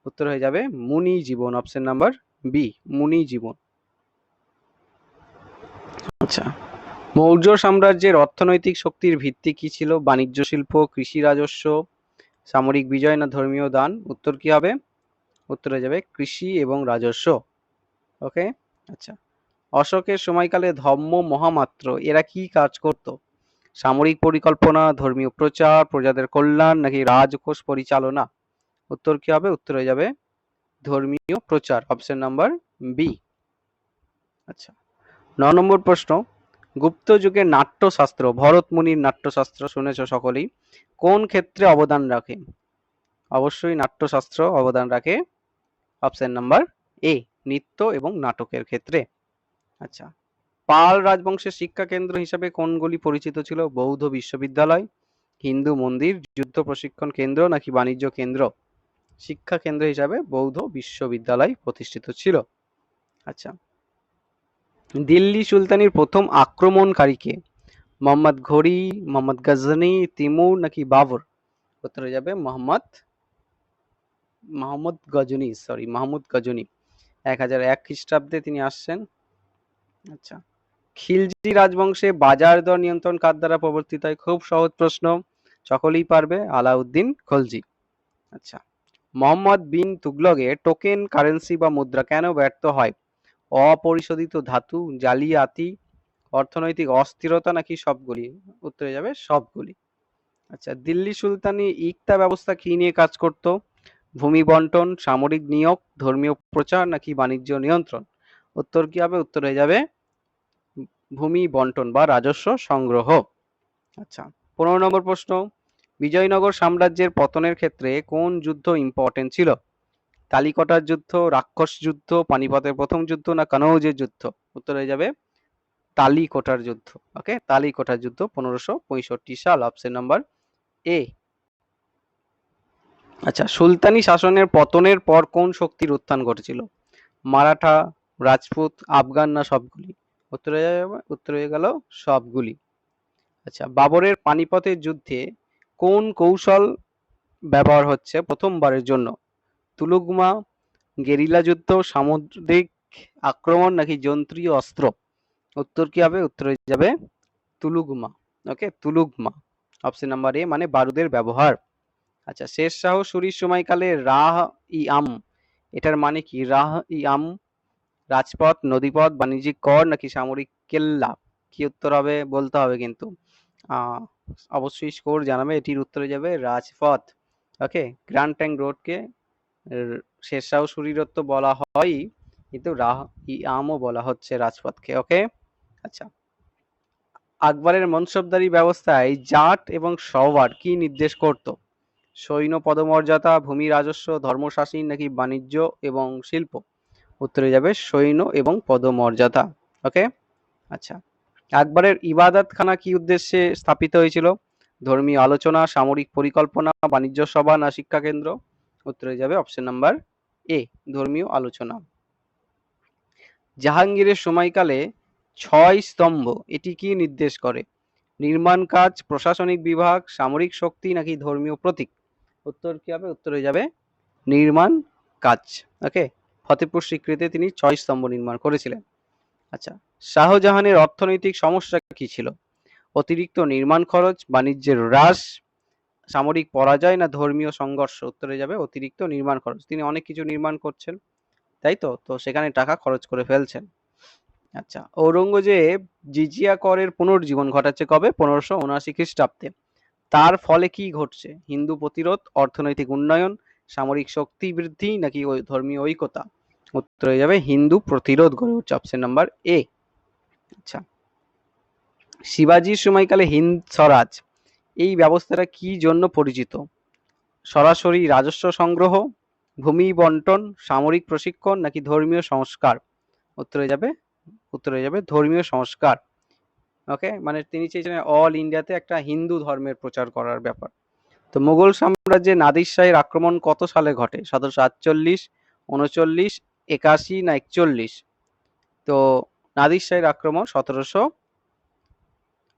উত্তর হয়ে যাবে মুনি জীবন, অপশন নাম্বার বি, মুনি জীবন। আচ্ছা, মৌর্য সাম্রাজ্যের অর্থনৈতিক শক্তির ভিত্তি কি ছিল? বাণিজ্য, শিল্প, কৃষি, রাজস্ব, সামরিক বিজয় না ধর্মীয় দান? উত্তর কি হবে? উত্তর হয়ে যাবে কৃষি এবং রাজস্ব। ওকে। আচ্ছা, অশোকের সময়কালে ধম্ম, মহামাত্র এরা কি কাজ করত? সামরিক পরিকল্পনা, ধর্মীয় প্রচার, প্রজাদের কল্যাণ নাকি রাজকোষ পরিচালনা? উত্তর কি হবে? উত্তর হয়ে যাবে ধর্মীয় প্রচার, অপশন নাম্বার বি। আচ্ছা, 9 নম্বর প্রশ্ন, গুপ্ত যুগের নাট্যশাস্ত্র, ভরত মুনির নাট্যশাস্ত্র শুনেছ সকলেই, কোন ক্ষেত্রে অবদান রাখে? অবশ্যই নাট্যশাস্ত্র অবদান রাখে, অপশন নাম্বার এ, নৃত্য এবং নাটকের ক্ষেত্রে। আচ্ছা, পাল রাজবংশের শিক্ষা কেন্দ্র হিসাবে কোনগুলি পরিচিত ছিল? বৌদ্ধ বিশ্ববিদ্যালয়, হিন্দু মন্দির, যুদ্ধ প্রশিক্ষণ কেন্দ্র নাকি বাণিজ্য কেন্দ্র? শিক্ষা কেন্দ্র হিসাবে বৌদ্ধ বিশ্ববিদ্যালয় প্রতিষ্ঠিত ছিল। আচ্ছা, দিল্লি সুলতানির প্রথম আক্রমণকারী কে? মোহাম্মদ ঘুরি, মোহাম্মদ গজনী, তিমুর নাকি বাবর? উত্তর হয়ে যাবে মাহমুদ গজনী। 1001 খ্রিস্টাব্দে তিনি আসছেন। আচ্ছা, খিলজি রাজবংশে বাজার দর নিয়ন্ত্রণ কার দ্বারা প্রবর্তিত হয়? খুব সহজ প্রশ্ন, সকলেই পারবে, আলাউদ্দিন খলজি। আচ্ছা, মোহাম্মদ বিন তুগলকের টোকেন কারেন্সি বা মুদ্রা কেন ব্যর্থ হয়? অপরিশোধিত ধাতু, জালিয়াতি, অর্থনৈতিক অস্থিরতা নাকি সবগুলি? উত্তরে যাবে সবগুলি। আচ্ছা, দিল্লি সুলতানি ইকতা ব্যবস্থা কি নিয়ে কাজ করত? ভূমি বন্টন, সামরিক নিয়োগ, ধর্মীয় প্রচার নাকি বাণিজ্য নিয়ন্ত্রণ? উত্তর কি হবে? উত্তর হয়ে যাবে ভূমি বন্টন বা রাজস্ব সংগ্রহ। আচ্ছা, 15 নম্বর প্রশ্ন, বিজয়নগর সাম্রাজ্যের পতনের ক্ষেত্রে কোন যুদ্ধ ইম্পর্টেন্ট ছিল? কালিকটার যুদ্ধ, রাক্ষস যুদ্ধ, পানিপথের প্রথম যুদ্ধ না কানৌজের যুদ্ধ? উত্তর হয়ে যাবে তালিকোটার যুদ্ধ। ওকে, তালিকোটার যুদ্ধ 1565 সাল, অপশন নাম্বার এ। আচ্ছা, সুলতানি শাসনের পতনের পর কোন শক্তির উত্থান ঘটেছিল? মারাঠা, রাজপুত, আফগান না সবগুলি? উত্তর হয়ে যাবে, উত্তর হয়ে গেল সবগুলি। আচ্ছা, বাবরের পানিপথের যুদ্ধে কোন কৌশল ব্যবহার হচ্ছে প্রথমবারের জন্য? তুলুগমা, গেরিলা যুদ্ধ, সামুদ্রিক আক্রমণ নাকি যন্ত্রীয় অস্ত্র? উত্তর কি হবে? উত্তর হয়ে যাবে তুলুগমা। ওকে, তুলুগমা, অপশন নাম্বার এ, মানে বারুদের ব্যবহার। আচ্ছা, শের শাহ সুরির সময়কালে রাহ ই আম এটার মানে কি? রাহ ই আম, রাজপথ, নদীপথ, বাণিজ্যিক কর নাকি সামরিক কেল্লা? কি উত্তর হবে বলতে হবে কিন্তু, আহ অবশ্যই স্কোর জানাবে। এটির উত্তরে যাবে রাজপথ। ওকে, গ্র্যান্ড ট্যাঙ্ক রোডকে শেরশাহ সুরিরত্ব বলা হয়, কিন্তু রাহ ই আমও বলা হচ্ছে রাজপথকে। ওকে। আচ্ছা, আকবরের মনসবদারি ব্যবস্থায় জাট এবং সওয়ার কি নির্দেশ করত? সৈন্য পদমর্যাদা, ভূমি রাজস্ব, ধর্মশাসন নাকি বাণিজ্য এবং শিল্প? উত্তরে যাবে সৈন্য এবং পদমর্যাদা। ওকে। আচ্ছা, আকবরের ইবাদতখানা কি উদ্দেশ্যে স্থাপিত হয়েছিল? ধর্মীয় আলোচনা, সামরিক পরিকল্পনা, বাণিজ্য সভা না শিক্ষা কেন্দ্র? উত্তরে যাবে অপশন নাম্বার এ, ধর্মীয় আলোচনা। জাহাঙ্গীরের সময়কালে 6 স্তম্ভ এটি কি নির্দেশ করে? নির্মাণ কাজ, প্রশাসনিক বিভাগ, সামরিক শক্তি নাকি ধর্মীয় প্রতীক? উত্তর কি হবে? উত্তর হয়ে যাবে নির্মাণ কাজ। ওকে, ফতেপুর সিক্রিতে তিনি 6 স্তম্ভ নির্মাণ করেছিলেন। আচ্ছা, শাহজাহানের অর্থনৈতিক সমস্যা কি ছিল? অতিরিক্ত নির্মাণ খরচ, বাণিজ্যের হ্রাস, সামরিক পরাজয় না ধর্মীয় সংঘর্ষ? উত্তরে যাবে অতিরিক্ত নির্মাণ খরচ। তিনি অনেক কিছু নির্মাণ করছেন, তাই তো, তো সেখানে টাকা খরচ করে ফেলছেন। আচ্ছা, ঔরঙ্গজেব জিজিয়া করের পুনর্জীবন ঘটাচ্ছে কবে? 1579 খ্রিস্টাব্দে। তার ফলে কি ঘটছে? হিন্দু প্রতিরোধ, অর্থনৈতিক উন্নয়ন, সামরিক শক্তি বৃদ্ধি নাকি ধর্মীয় ঐক্যতা? উত্তর হয়ে যাবে হিন্দু প্রতিরোধ গড়ে উঠছে, অপশন নাম্বার এ। আচ্ছা, শিবাজির সময়কালে হিন্দ স্বরাজ এই ব্যবস্থাটা কি জন্য পরিচিত? সরাসরি রাজস্ব সংগ্রহ, ভূমি বন্টন, সামরিক প্রশিক্ষণ নাকি ধর্মীয় সংস্কার? উত্তর হয়ে যাবে ধর্মীয় সংস্কার। ওকে, মানে তিনি চেয়েছিলেন অল ইন্ডিয়াতে একটা হিন্দু ধর্মের প্রচার করার ব্যাপার। তো মুঘল সাম্রাজ্যে নাদির শাহের আক্রমণ কত সালে ঘটে? 1748, 39, 81 না 41? তো নাদির শাহের আক্রমণ 1700,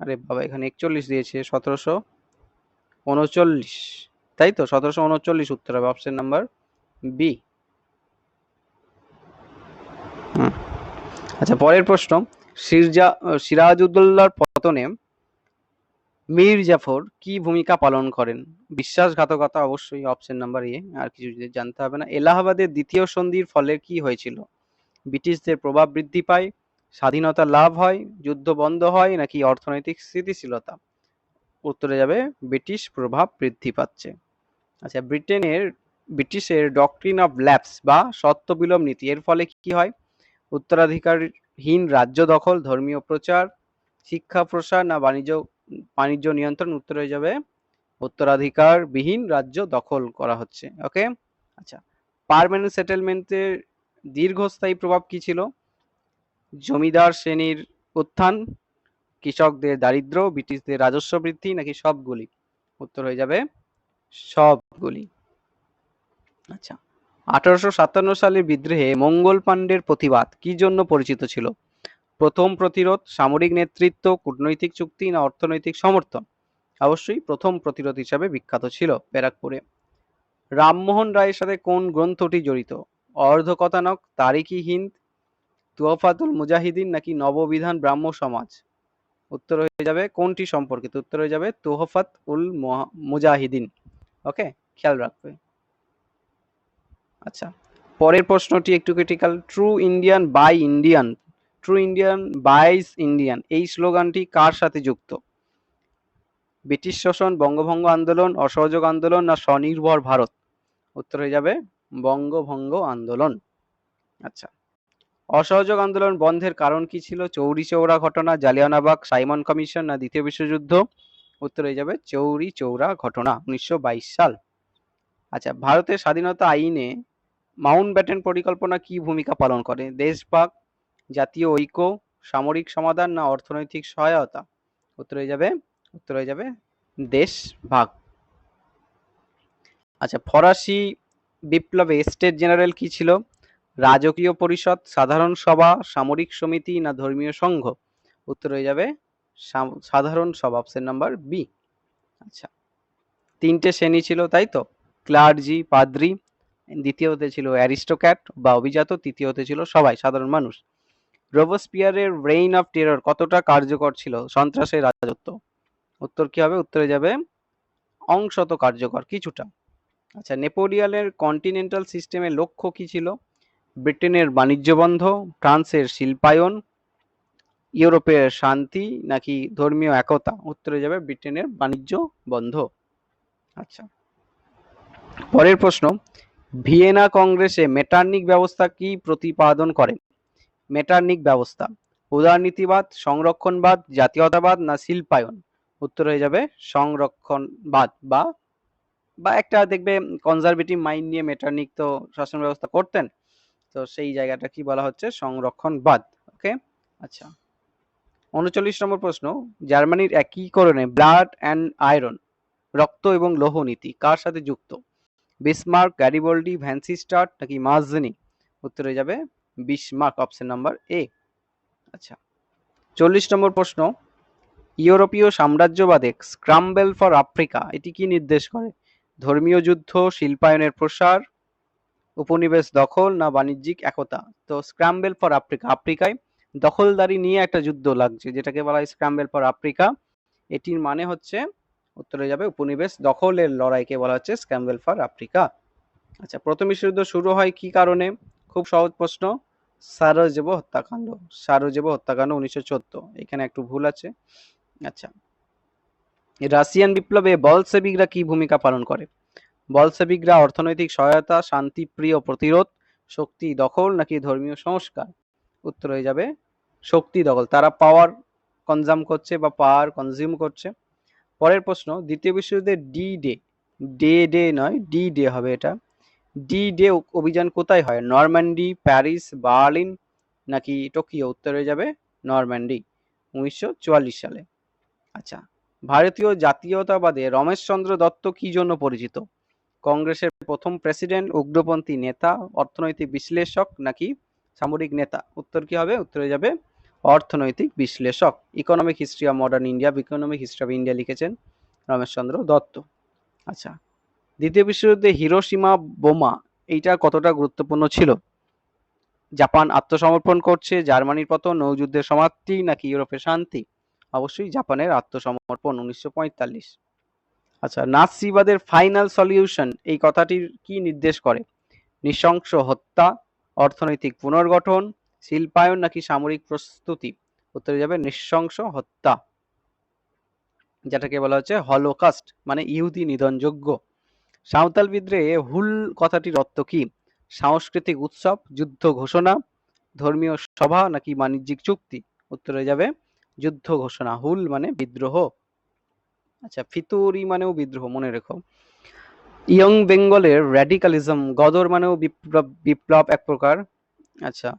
আরে বাবা এখানে 41 দিয়েছে, 1739, তাই তো, 1739 উত্তর হবে, অপশন নাম্বার বি। আচ্ছা, পরের প্রশ্ন, সিরাজউদ্দৌলার পতনে মীর জাফর কি ভূমিকা পালন করেন? বিশ্বাসঘাতকতা, অবশ্যই, অপশন নাম্বার এ, আর কিছু জানতে হবে না। এলাহাবাদের দ্বিতীয় সন্ধির ফলে কি হয়েছিল? ব্রিটিশদের প্রভাব বৃদ্ধি পায়, স্বাধীনতা লাভ হয়, যুদ্ধ বন্ধ হয় নাকি অর্থনৈতিক স্থিতিশীলতা? উত্তরে যাবে ব্রিটিশ প্রভাব বৃদ্ধি পাচ্ছে। আচ্ছা, ব্রিটিশের ডক্ট্রিন অফ ল্যাপস বা সত্য বিলোপ নীতি এর ফলে কি হয়? উত্তরাধিকারহীন রাজ্য দখল, ধর্মীয় প্রচার, শিক্ষা প্রসার না বাণিজ্য নিয়ন্ত্রণ? উত্তর হয়ে যাবে উত্তরাধিকারবিহীন রাজ্য দখল করা হচ্ছে। ওকে, আচ্ছা, পার্মানেন্ট সেটেলমেন্টের দীর্ঘস্থায়ী প্রভাব কি ছিল? জমিদার শ্রেণীর উত্থান, কৃষকদের দারিদ্র, ব্রিটিশদের রাজস্ব বৃদ্ধি নাকি সবগুলি? উত্তর হয়ে যাবে সবগুলি। আচ্ছা, 1857 সালের বিদ্রোহে মঙ্গল পাণ্ডের প্রতিবাদ কি জন্য পরিচিত ছিল? প্রথম প্রতিরোধ, সামরিক নেতৃত্ব, কূটনৈতিক চুক্তি না অর্থনৈতিক সমর্থন? অবশ্যই প্রথম প্রতিরোধ হিসাবে বিখ্যাত ছিল ব্যারাকপুরে। রামমোহন রায়ের সাথে কোন গ্রন্থটি জড়িত? অর্ধকথানক, তারিখ-ই-হিন্দ, তুহফাতুল মুজাহিদিন নাকি নববিধান ব্রাহ্ম সমাজ? উত্তর হয়ে যাবে কোনটি সম্পর্কিত? উত্তর হয়ে যাবে তুহফাত উল মুজাহিদিন। ওকে, খেয়াল রাখবে। আচ্ছা, পরের প্রশ্নটি একটু ক্রিটিক্যাল। ট্রু ইন্ডিয়ান বাইস ইন্ডিয়ান এই স্লোগানটি কার সাথে যুক্ত? ব্রিটিশ শোষণ, বঙ্গভঙ্গ আন্দোলন, অসহযোগ আন্দোলন না স্বনির্ভর ভারত? উত্তর হয়ে যাবে বঙ্গভঙ্গ আন্দোলন। আচ্ছা, অসহযোগ আন্দোলন বন্ধের কারণ কি ছিল? চৌরি চৌরা ঘটনা, জালিয়ানওয়ালাবাগ, সাইমন কমিশন না দ্বিতীয় বিশ্বযুদ্ধ? উত্তর হয়ে যাবে চৌরি চৌরা ঘটনা, 1922 সাল। আচ্ছা, ভারতের স্বাধীনতা আইনে মাউন্টব্যাটেন পরিকল্পনা কি ভূমিকা পালন করে? দেশভাগ, জাতীয় ঐক্য, সামরিক সমাধান না অর্থনৈতিক সহায়তা? উত্তর হয়ে যাবে দেশভাগ। আচ্ছা, ফরাসি বিপ্লবে স্টেট জেনারেল কি ছিল? রাজকীয় পরিষদ, সাধারণ সভা, সামরিক সমিতি না ধর্মীয় সংঘ? উত্তর হয়ে যাবে সাধারণ সভা, অপশন নাম্বার বি। আচ্ছা, 3টে শ্রেণী ছিল, তাই তো, ক্লার্জি, পাদ্রি, দ্বিতীয়তে ছিল অ্যারিস্টোক্র্যাট বা অভিজাত, তৃতীয়তে ছিল সবাই সাধারণ মানুষ। রোবসপিয়ারের রেইন অফ টেরর কতটা কার্যকর ছিল সন্ত্রাসের রাজত্ব? উত্তর কি হবে? উত্তরে যাবে অংশত কার্যকর, কিছুটা। আচ্ছা, নেপোলিয়নের কন্টিনেন্টাল সিস্টেমের লক্ষ্য কি ছিল? ব্রিটেনের বাণিজ্য বন্ধ, ফ্রান্সের শিল্পায়ন, ইউরোপের শান্তি নাকি ধর্মীয় একতা? উত্তরে যাবে ব্রিটেনের বাণিজ্য বন্ধ। আচ্ছা, পরের প্রশ্ন, ভিয়েনা কংগ্রেসে মেটার্নিক ব্যবস্থা কি প্রতিপাদন করে? মেটার্নিক ব্যবস্থা, উদারনীতিবাদ, সংরক্ষণবাদ, জাতীয়তাবাদ না শিল্পায়ন? উত্তর হয়ে যাবে সংরক্ষণবাদ, বা একটা দেখবে কনজারভেটিভ মাইন্ড নিয়ে মেটার্নিক তো শাসন ব্যবস্থা করতেন, তো সেই জায়গাটা কি বলা হচ্ছে? সংরক্ষণবাদ। ওকে, আচ্ছা, 39 নম্বর প্রশ্ন, জার্মানির একীকরণে ব্লাড অ্যান্ড আয়রন, রক্ত এবং লৌহ নীতি কার সাথে যুক্ত? বিসমার্ক, গ্যারিবল্ডি, ভ্যানসিস্টার্ট নাকি মাজনি? উত্তরে যাবে বিসমার্ক, অপশন নাম্বার এ। আচ্ছা, 40 নম্বর প্রশ্ন, ইউরোপীয় সাম্রাজ্যবাদে স্ক্রাম্বল ফর আফ্রিকা এটি কি নির্দেশ করে? ধর্মীয় যুদ্ধ, শিল্পায়নের প্রসার, উপনিবেশ দখল না বাণিজ্যিক একতা? তো স্ক্র্যাম্বল ফর আফ্রিকা, আফ্রিকায় দখলদারি নিয়ে একটা যুদ্ধ লাগছে যেটাকে বলা হয় স্ক্র্যাম্বল ফর আফ্রিকা। এটির মানে হচ্ছে উত্তরে যাবে উপনিবেশ দখলের লড়াইকে বলা হচ্ছে স্ক্র্যাম্বল ফর আফ্রিকা। আচ্ছা, প্রথম বিশ্বযুদ্ধ শুরু হয় কি কারণে? খুব সহজ প্রশ্ন, সারাজেভো হত্যাকাণ্ড। সারাজেভো হত্যাকাণ্ড 1914। এখানে একটু ভুল আছে। আচ্ছা, রাশিয়ান বিপ্লবে বলশেভিকরা কি ভূমিকা পালন করে? বলশেভিকরা অর্থনৈতিক সহায়তা, শান্তিপ্রিয় প্রতিরোধ, শক্তি দখল নাকি ধর্মীয় সংস্কার? উত্তর হয়ে যাবে শক্তি দখল। তারা পাওয়ার কনজাম করছে বা পাওয়ার কনজিউম করছে। পরের প্রশ্ন, দ্বিতীয় বিশ্বযুদ্ধের ডি ডে, ডে নয়, ডি ডে হবে এটা। ডি ডে অভিযান কোথায় হয়? নরম্যান্ডি, প্যারিস, বার্লিন নাকি টোকিও? উত্তর হয়ে যাবে নরম্যান্ডি, 1944 সালে। আচ্ছা, ভারতীয় জাতীয়তাবাদে রমেশচন্দ্র দত্ত কি জন্য পরিচিত? কংগ্রেসের প্রথম প্রেসিডেন্ট, উগ্রপন্থী নেতা, অর্থনৈতিক বিশ্লেষক নাকি সামরিক নেতা? উত্তর কি হবে? উত্তরে যাবে অর্থনৈতিক বিশ্লেষক। Economic history of modern India, economic history of India লিখেছেন রমেশচন্দ্র দত্ত। আচ্ছা, দ্বিতীয় বিশ্বযুদ্ধে হিরোশিমা বোমা এইটা কতটা গুরুত্বপূর্ণ ছিল? জাপান আত্মসমর্পণ করছে, জার্মানির পতন, নৌযুদ্ধের সমাপ্তি নাকি ইউরোপের শান্তি? অবশ্যই জাপানের আত্মসমর্পণ, 1945। আচ্ছা, নাৎসিবাদের ফাইনাল সলিউশন এই কথাটির কি নির্দেশ করে? নৃশংস হত্যা, অর্থনৈতিক পুনর্গঠন, শিল্পায়ন নাকি সামরিক প্রস্তুতি? উত্তরে যাবে নৃশংস হত্যা, যেটাকে বলা হচ্ছে হলোকাস্ট, মানে ইহুদি নিধনযোগ্য। সাঁওতাল বিদ্রোহে হুল কথাটির অর্থ কি? সাংস্কৃতিক উৎসব, যুদ্ধ ঘোষণা, ধর্মীয় সভা নাকি বাণিজ্যিক চুক্তি? উত্তরে যাবে যুদ্ধ ঘোষণা। হুল মানে বিদ্রোহ। আচ্ছা, ফিতুরি মানেও বিদ্রোহ, মনে রেখো। ইয়ং বেঙ্গলের র্যাডিকালিজম, গদর মানেও বিপ্লব, বিপ্লব এক প্রকার। আচ্ছা,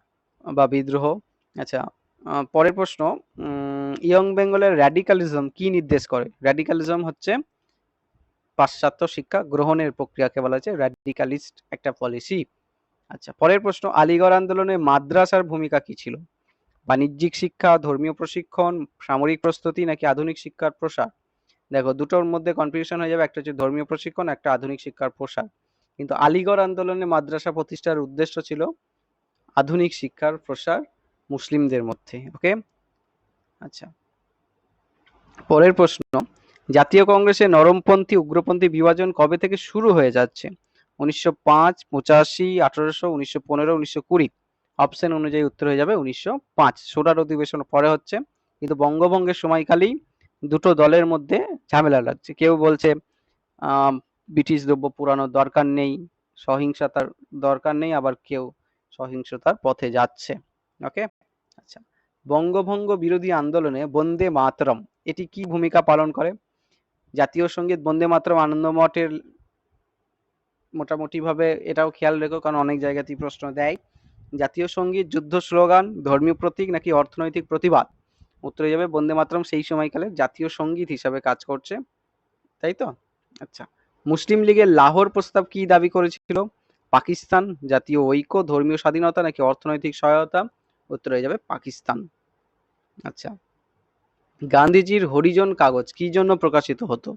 বা বিদ্রোহ। আচ্ছা, পরের প্রশ্ন, ইয়ং বেঙ্গলের র্যাডিকালিজম কি নির্দেশ করে? র্যাডিকালিজম হচ্ছে পাশ্চাত্য শিক্ষা গ্রহণের প্রক্রিয়াকে বলা হচ্ছে র্যাডিকালিস্ট একটা পলিসি। আচ্ছা, পরের প্রশ্ন, আলিগড় আন্দোলনে মাদ্রাসার ভূমিকা কি ছিল? বাণিজ্যিক শিক্ষা, ধর্মীয় প্রশিক্ষণ, সামরিক প্রস্তুতি নাকি আধুনিক শিক্ষার প্রসার? দেখো, দুটোর মধ্যে কনফিউশন হয়ে যাবে, একটা হচ্ছে ধর্মীয় প্রশিক্ষণ, একটা আধুনিক শিক্ষার প্রসার। কিন্তু আলিগড় আন্দোলনে মাদ্রাসা প্রতিষ্ঠার উদ্দেশ্য ছিল আধুনিক শিক্ষার প্রসার মুসলিমদের মধ্যে। ওকে। আচ্ছা, পরের প্রশ্ন, জাতীয় কংগ্রেসে নরমপন্থী উগ্রপন্থী বিভাজন কবে থেকে শুরু হয়ে যাচ্ছে? 1905, 85, 1800, 1915, 1920? অপশন অনুযায়ী উত্তর হয়ে যাবে 1905। সোরার অধিবেশন পরে হচ্ছে, কিন্তু বঙ্গভঙ্গের সময়কালেই দুটো দলের মধ্যে ঝামেলা লাগছে। কেউ বলছে ব্রিটিশ দ্রব্য পুরানোর দরকার নেই, সহিংসতার দরকার নেই, আবার কেউ সহিংসতার পথে যাচ্ছে। ওকে। আচ্ছা, বঙ্গভঙ্গ বিরোধী আন্দোলনে বন্দে মাতরম এটি কি ভূমিকা পালন করে? জাতীয় সঙ্গীত বন্দে মাতরম আনন্দ মঠের মোটামুটি ভাবে এটাও খেয়াল রেখো, কারণ অনেক জায়গাতেই প্রশ্ন দেয়। জাতীয় সঙ্গীত, যুদ্ধ স্লোগান, ধর্মীয় প্রতীক নাকি অর্থনৈতিক প্রতিবাদ? উত্তরে যাবে বন্দে মাতরম সেই সময়কালে জাতীয় সঙ্গীত হিসাবে কাজ করছে, তাই তো? আচ্ছা, মুসলিম লীগের লাহোর প্রস্তাব কি দাবি করেছিল? পাকিস্তান, জাতীয় ঐক্য, ধর্মীয় স্বাধীনতা নাকি অর্থনৈতিক সহায়তা? উত্তর হয়ে যাবে পাকিস্তান। আচ্ছা, গান্ধীজির হরিজন কাগজ কি জন্য প্রকাশিত হতো?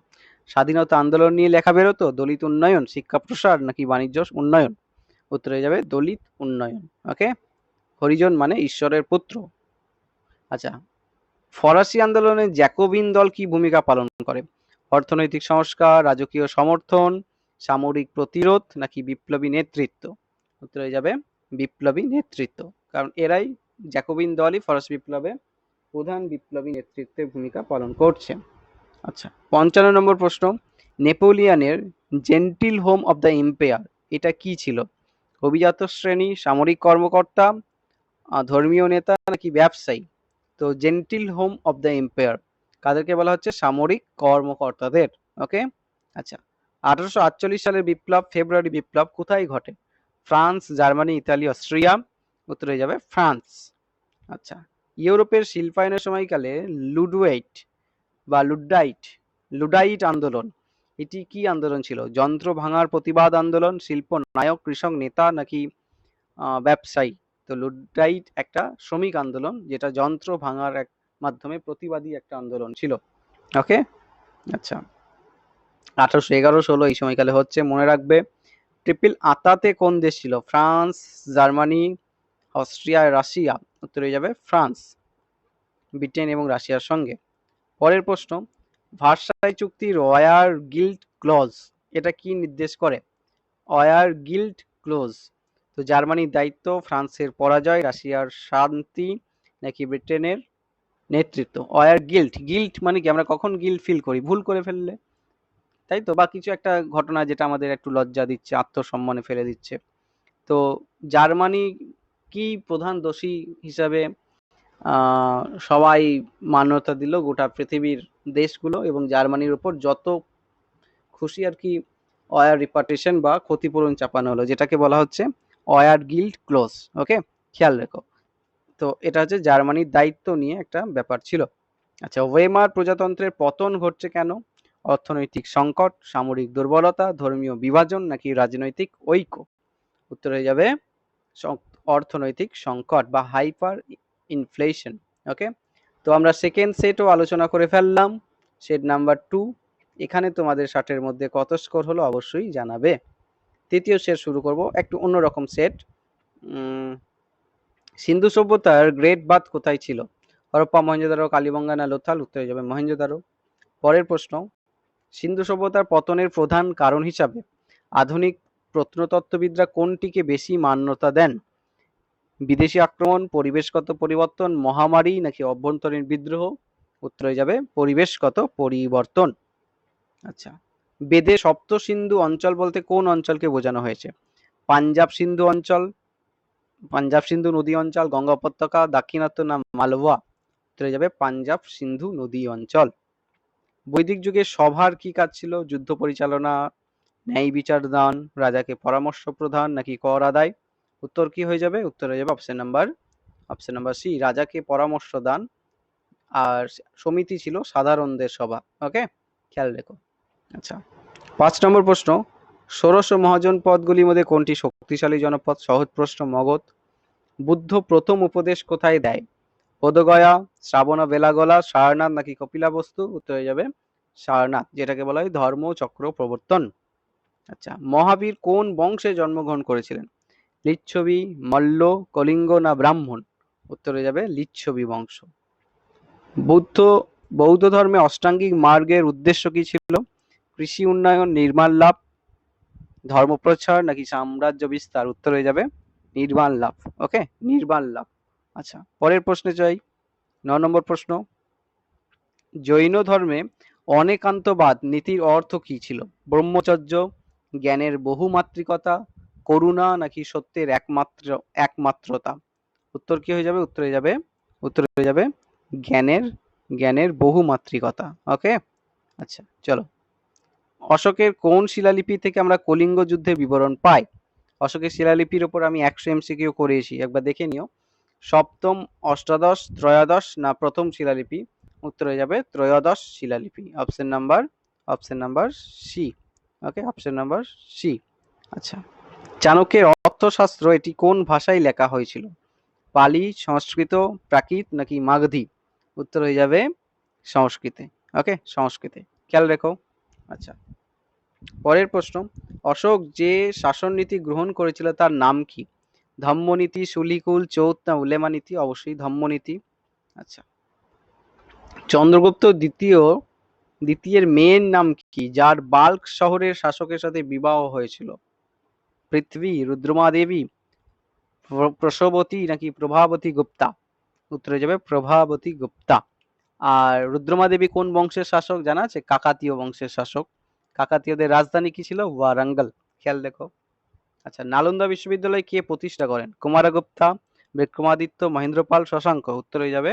স্বাধীনতা আন্দোলন নিয়ে লেখা বেরোতো, দলিত উন্নয়ন, শিক্ষা প্রসার নাকি বাণিজ্য উন্নয়ন? উত্তর হয়ে যাবে দলিত উন্নয়ন। ওকে। হরিজন মানে ঈশ্বরের পুত্র। আচ্ছা, ফরাসি আন্দোলনে জ্যাকোবিন দল কি ভূমিকা পালন করে? অর্থনৈতিক সংস্কার, রাজকীয় সমর্থন, সামরিক প্রতিরোধ নাকি বিপ্লবী নেতৃত্ব? উত্তর হয়ে যাবে বিপ্লবী নেতৃত্ব, কারণ এরাই জ্যাকোবিন দলই ফরাসি বিপ্লবে প্রধান বিপ্লবী নেতৃত্বের ভূমিকা পালন করছে। আচ্ছা, 55 নম্বর প্রশ্ন, নেপোলিয়নের জেন্টিল হোম অব দ্য এম্পায়ার এটা কি ছিল? অভিজাত শ্রেণী, সামরিক কর্মকর্তা, ধর্মীয় নেতা নাকি ব্যবসায়ী? তো জেন্টিল হোম অব দ্য এম্পায়ার কাদেরকে বলা হচ্ছে? সামরিক কর্মকর্তাদের। ওকে। আচ্ছা, 1848 সালের বিপ্লব, ফেব্রুয়ারি বিপ্লব কোথায় ঘটে? France, Germany, Italy, Austria? উত্তর হয়ে যাবে ফ্রান্স। আচ্ছা, ইউরোপের শিল্পায়নের সময়কালে লুডওয়েট বা লুডাইট আন্দোলন এটি কি আন্দোলন ছিল? যন্ত্র ভাঙার প্রতিবাদ আন্দোলন, শিল্প নায়ক, কৃষক নেতা নাকি ব্যবসায়ী? তো লুডাইট একটা শ্রমিক আন্দোলন, যেটা যন্ত্র ভাঙার এক মাধ্যমে প্রতিবাদী একটা আন্দোলন ছিল। ওকে। আচ্ছা, 1811-16 এই সময়কালে হচ্ছে, মনে রাখবে। ট্রিপল আতাতে কোন দেশ ছিল? France, Germany, Austria, Russia. উত্তর হয়ে যাবে ফ্রান্স, ব্রিটেন এবং রাশিয়ার সঙ্গে। পরের প্রশ্ন, ভার্সাই চুক্তির ওয়ার গিল্ড ক্লজ এটা কি নির্দেশ করে? ওয়ার গিল্ড ক্লোজ, তো জার্মানির দায়িত্ব, ফ্রান্সের পরাজয়, রাশিয়ার শান্তি, নাকি ব্রিটেনের নেতৃত্ব? ওয়ার গিল্ড, গিল্ড মানে কি? আমরা কখন গিল্ড ফিল করি? ভুল করে ফেললে, তাই তো, বা কিছু একটা ঘটনা যেটা আমাদের একটু লজ্জা দিচ্ছে, আত্মসম্মানে ফেলে দিচ্ছে। তো জার্মানি কি প্রধান দোষী হিসাবে সবাই মান্যতা দিল, গোটা পৃথিবীর দেশগুলো, এবং জার্মানির উপর যত খুশি আর কি ওয়ার রিপার্টিশন বা ক্ষতিপূরণ চাপানো হলো, যেটাকে বলা হচ্ছে ওয়ার গিল্ড ক্লোজ। ওকে, খেয়াল রেখো। তো এটা হচ্ছে জার্মানির দায়িত্ব নিয়ে একটা ব্যাপার ছিল। আচ্ছা, ওয়েমার প্রজাতন্ত্রের পতন ঘটছে কেন? অর্থনৈতিক সংকট, সামরিক দুর্বলতা, ধর্মীয় বিভাজন, নাকি রাজনৈতিক ঐক্য? উত্তর হয়ে যাবে অর্থনৈতিক সংকট বা হাইপার ইনফ্লেশন। ওকে, তো আমরা সেকেন্ড সেটও আলোচনা করে ফেললাম, সেট নাম্বার 2। এখানে তোমাদের 60-এর মধ্যে কত স্কোর হলো অবশ্যই জানাবে। তৃতীয় সেট শুরু করব, একটু অন্যরকম সেট। সিন্ধু সভ্যতার গ্রেট বাথ কোথায় ছিল? হরপ্পা, মহেঞ্জোদারো, কালীবঙ্গা, না লোথাল? উত্তর হয়ে যাবে মহেঞ্জোদারো। পরের প্রশ্ন, সিন্ধু সভ্যতার পতনের প্রধান কারণ হিসাবে আধুনিক প্রত্নতত্ত্ববিদরা কোনটিকে বেশি মান্যতা দেন? বিদেশি আক্রমণ, পরিবেশগত পরিবর্তন, মহামারী, নাকি অভ্যন্তরীণ বিদ্রোহ? উত্তর হয়ে যাবে পরিবেশগত পরিবর্তন। আচ্ছা, বেদে সপ্ত সিন্ধু অঞ্চল বলতে কোন অঞ্চলকে বোঝানো হয়েছে? পাঞ্জাব সিন্ধু অঞ্চল, পাঞ্জাব সিন্ধু নদী অঞ্চল, গঙ্গা উপত্যকা, দাক্ষিণাত্য, না মালওয়া? উত্তর হয়ে যাবে পাঞ্জাব সিন্ধু নদী অঞ্চল। বৈদিক যুগে সভার কি কাজ ছিল? যুদ্ধ পরিচালনা, ন্যায় বিচার দান, রাজাকে পরামর্শ প্রদান, নাকি কর আদায়? উত্তর কি হয়ে যাবে? উত্তর হয়ে যাবে অপশন নাম্বার সি, রাজাকে পরামর্শ দান। আর সমিতি ছিল সাধারণদের সভা। ওকে, খেয়াল রেখো। আচ্ছা, 5 নম্বর প্রশ্ন, ষোড়শ মহাজনপদগুলির মধ্যে কোনটি শক্তিশালী জনপদ? সহজ প্রশ্ন, মগধ। বুদ্ধ প্রথম উপদেশ কোথায় দেয়? বোধগয়া, শ্রাবণ বেলাগোলা, সারনাথ, নাকি কপিলাবস্তু? উত্তর হয়ে যাবে সারনাথ, যেটাকে বলা হয় ধর্মচক্র প্রবর্তন। আচ্ছা, মহাবীর কোন বংশে জন্মগ্রহণ করেছিলেন? লিচ্ছবি, মল্ল, কলিঙ্গ, না ব্রাহ্মণ? উত্তর হয়ে যাবে লিচ্ছবি বংশ। বৌদ্ধ ধর্মে অষ্টাঙ্গিক মার্গের উদ্দেশ্য কি ছিল? কৃষি উন্নয়ন, নির্মাণ লাভ, ধর্মপ্রচার, নাকি সাম্রাজ্য বিস্তার? উত্তর হয়ে যাবে নির্বাণ লাভ। ওকে, নির্বাণ লাভ। আচ্ছা, পরের প্রশ্নে যাই। 9 নম্বর প্রশ্ন, জৈন ধর্মে অনেকান্তবাদ নীতির অর্থ কি ছিল? ব্রহ্মচর্য, জ্ঞানের বহুমাত্রিকতা, করুণা, নাকি সত্যের একমাত্রতা? উত্তর কি হয়ে যাবে? উত্তর হয়ে যাবে জ্ঞানের বহুমাত্রিকতা। ওকে, আচ্ছা চলো, অশোকের কোন শিলালিপি থেকে আমরা কলিঙ্গ যুদ্ধের বিবরণ পাই? অশোকের শিলালিপির উপর আমি 100 MCQ করিয়েছি, একবার দেখে নিও। সপ্তম, অষ্টাদশ, ত্রয়োদশ, না প্রথম শিলালিপি? উত্তর হয়ে যাবে ত্রয়োদশ শিলালিপি, অপশন নাম্বার সি। ওকে, অপশন নাম্বার সি। আচ্ছা, চাণক্যের অর্থশাস্ত্র এটি কোন ভাষায় লেখা হয়েছিল? পালি, সংস্কৃত, প্রাকৃত, নাকি মাগধী? উত্তর হয়ে যাবে সংস্কৃতে। ওকে, সংস্কৃতে, খেয়াল রেখো। আচ্ছা, পরের প্রশ্ন, অশোক যে শাসন নীতি গ্রহণ করেছিল তার নাম কি? ধম্মনীতি, শুলিকুল, চৌথ, না উলেমা নীতি? অবশ্যই ধম্মনীতি। আচ্ছা, চন্দ্রগুপ্ত দ্বিতীয়ের মেয়ের নাম কি, যার বাল্ক শহরের শাসকের সাথে বিবাহ হয়েছিল? পৃথ্বী, রুদ্রমা দেবী, প্রসবতী, নাকি প্রভাবতী গুপ্তা? উত্তর হয়ে যাবে প্রভাবতী গুপ্তা। আর রুদ্রমা দেবী কোন বংশের শাসক জানা আছে? কাকাতীয় বংশের শাসক। কাকাতীয়দের রাজধানী কি ছিল? ওয়ারাঙ্গল, খেয়াল রেখো। আচ্ছা, নালন্দা বিশ্ববিদ্যালয় কে প্রতিষ্ঠা করেন? কুমারগুপ্তা, বিক্রমাদিত্য, মহেন্দ্রপাল, শশাঙ্ক? উত্তর হয়ে যাবে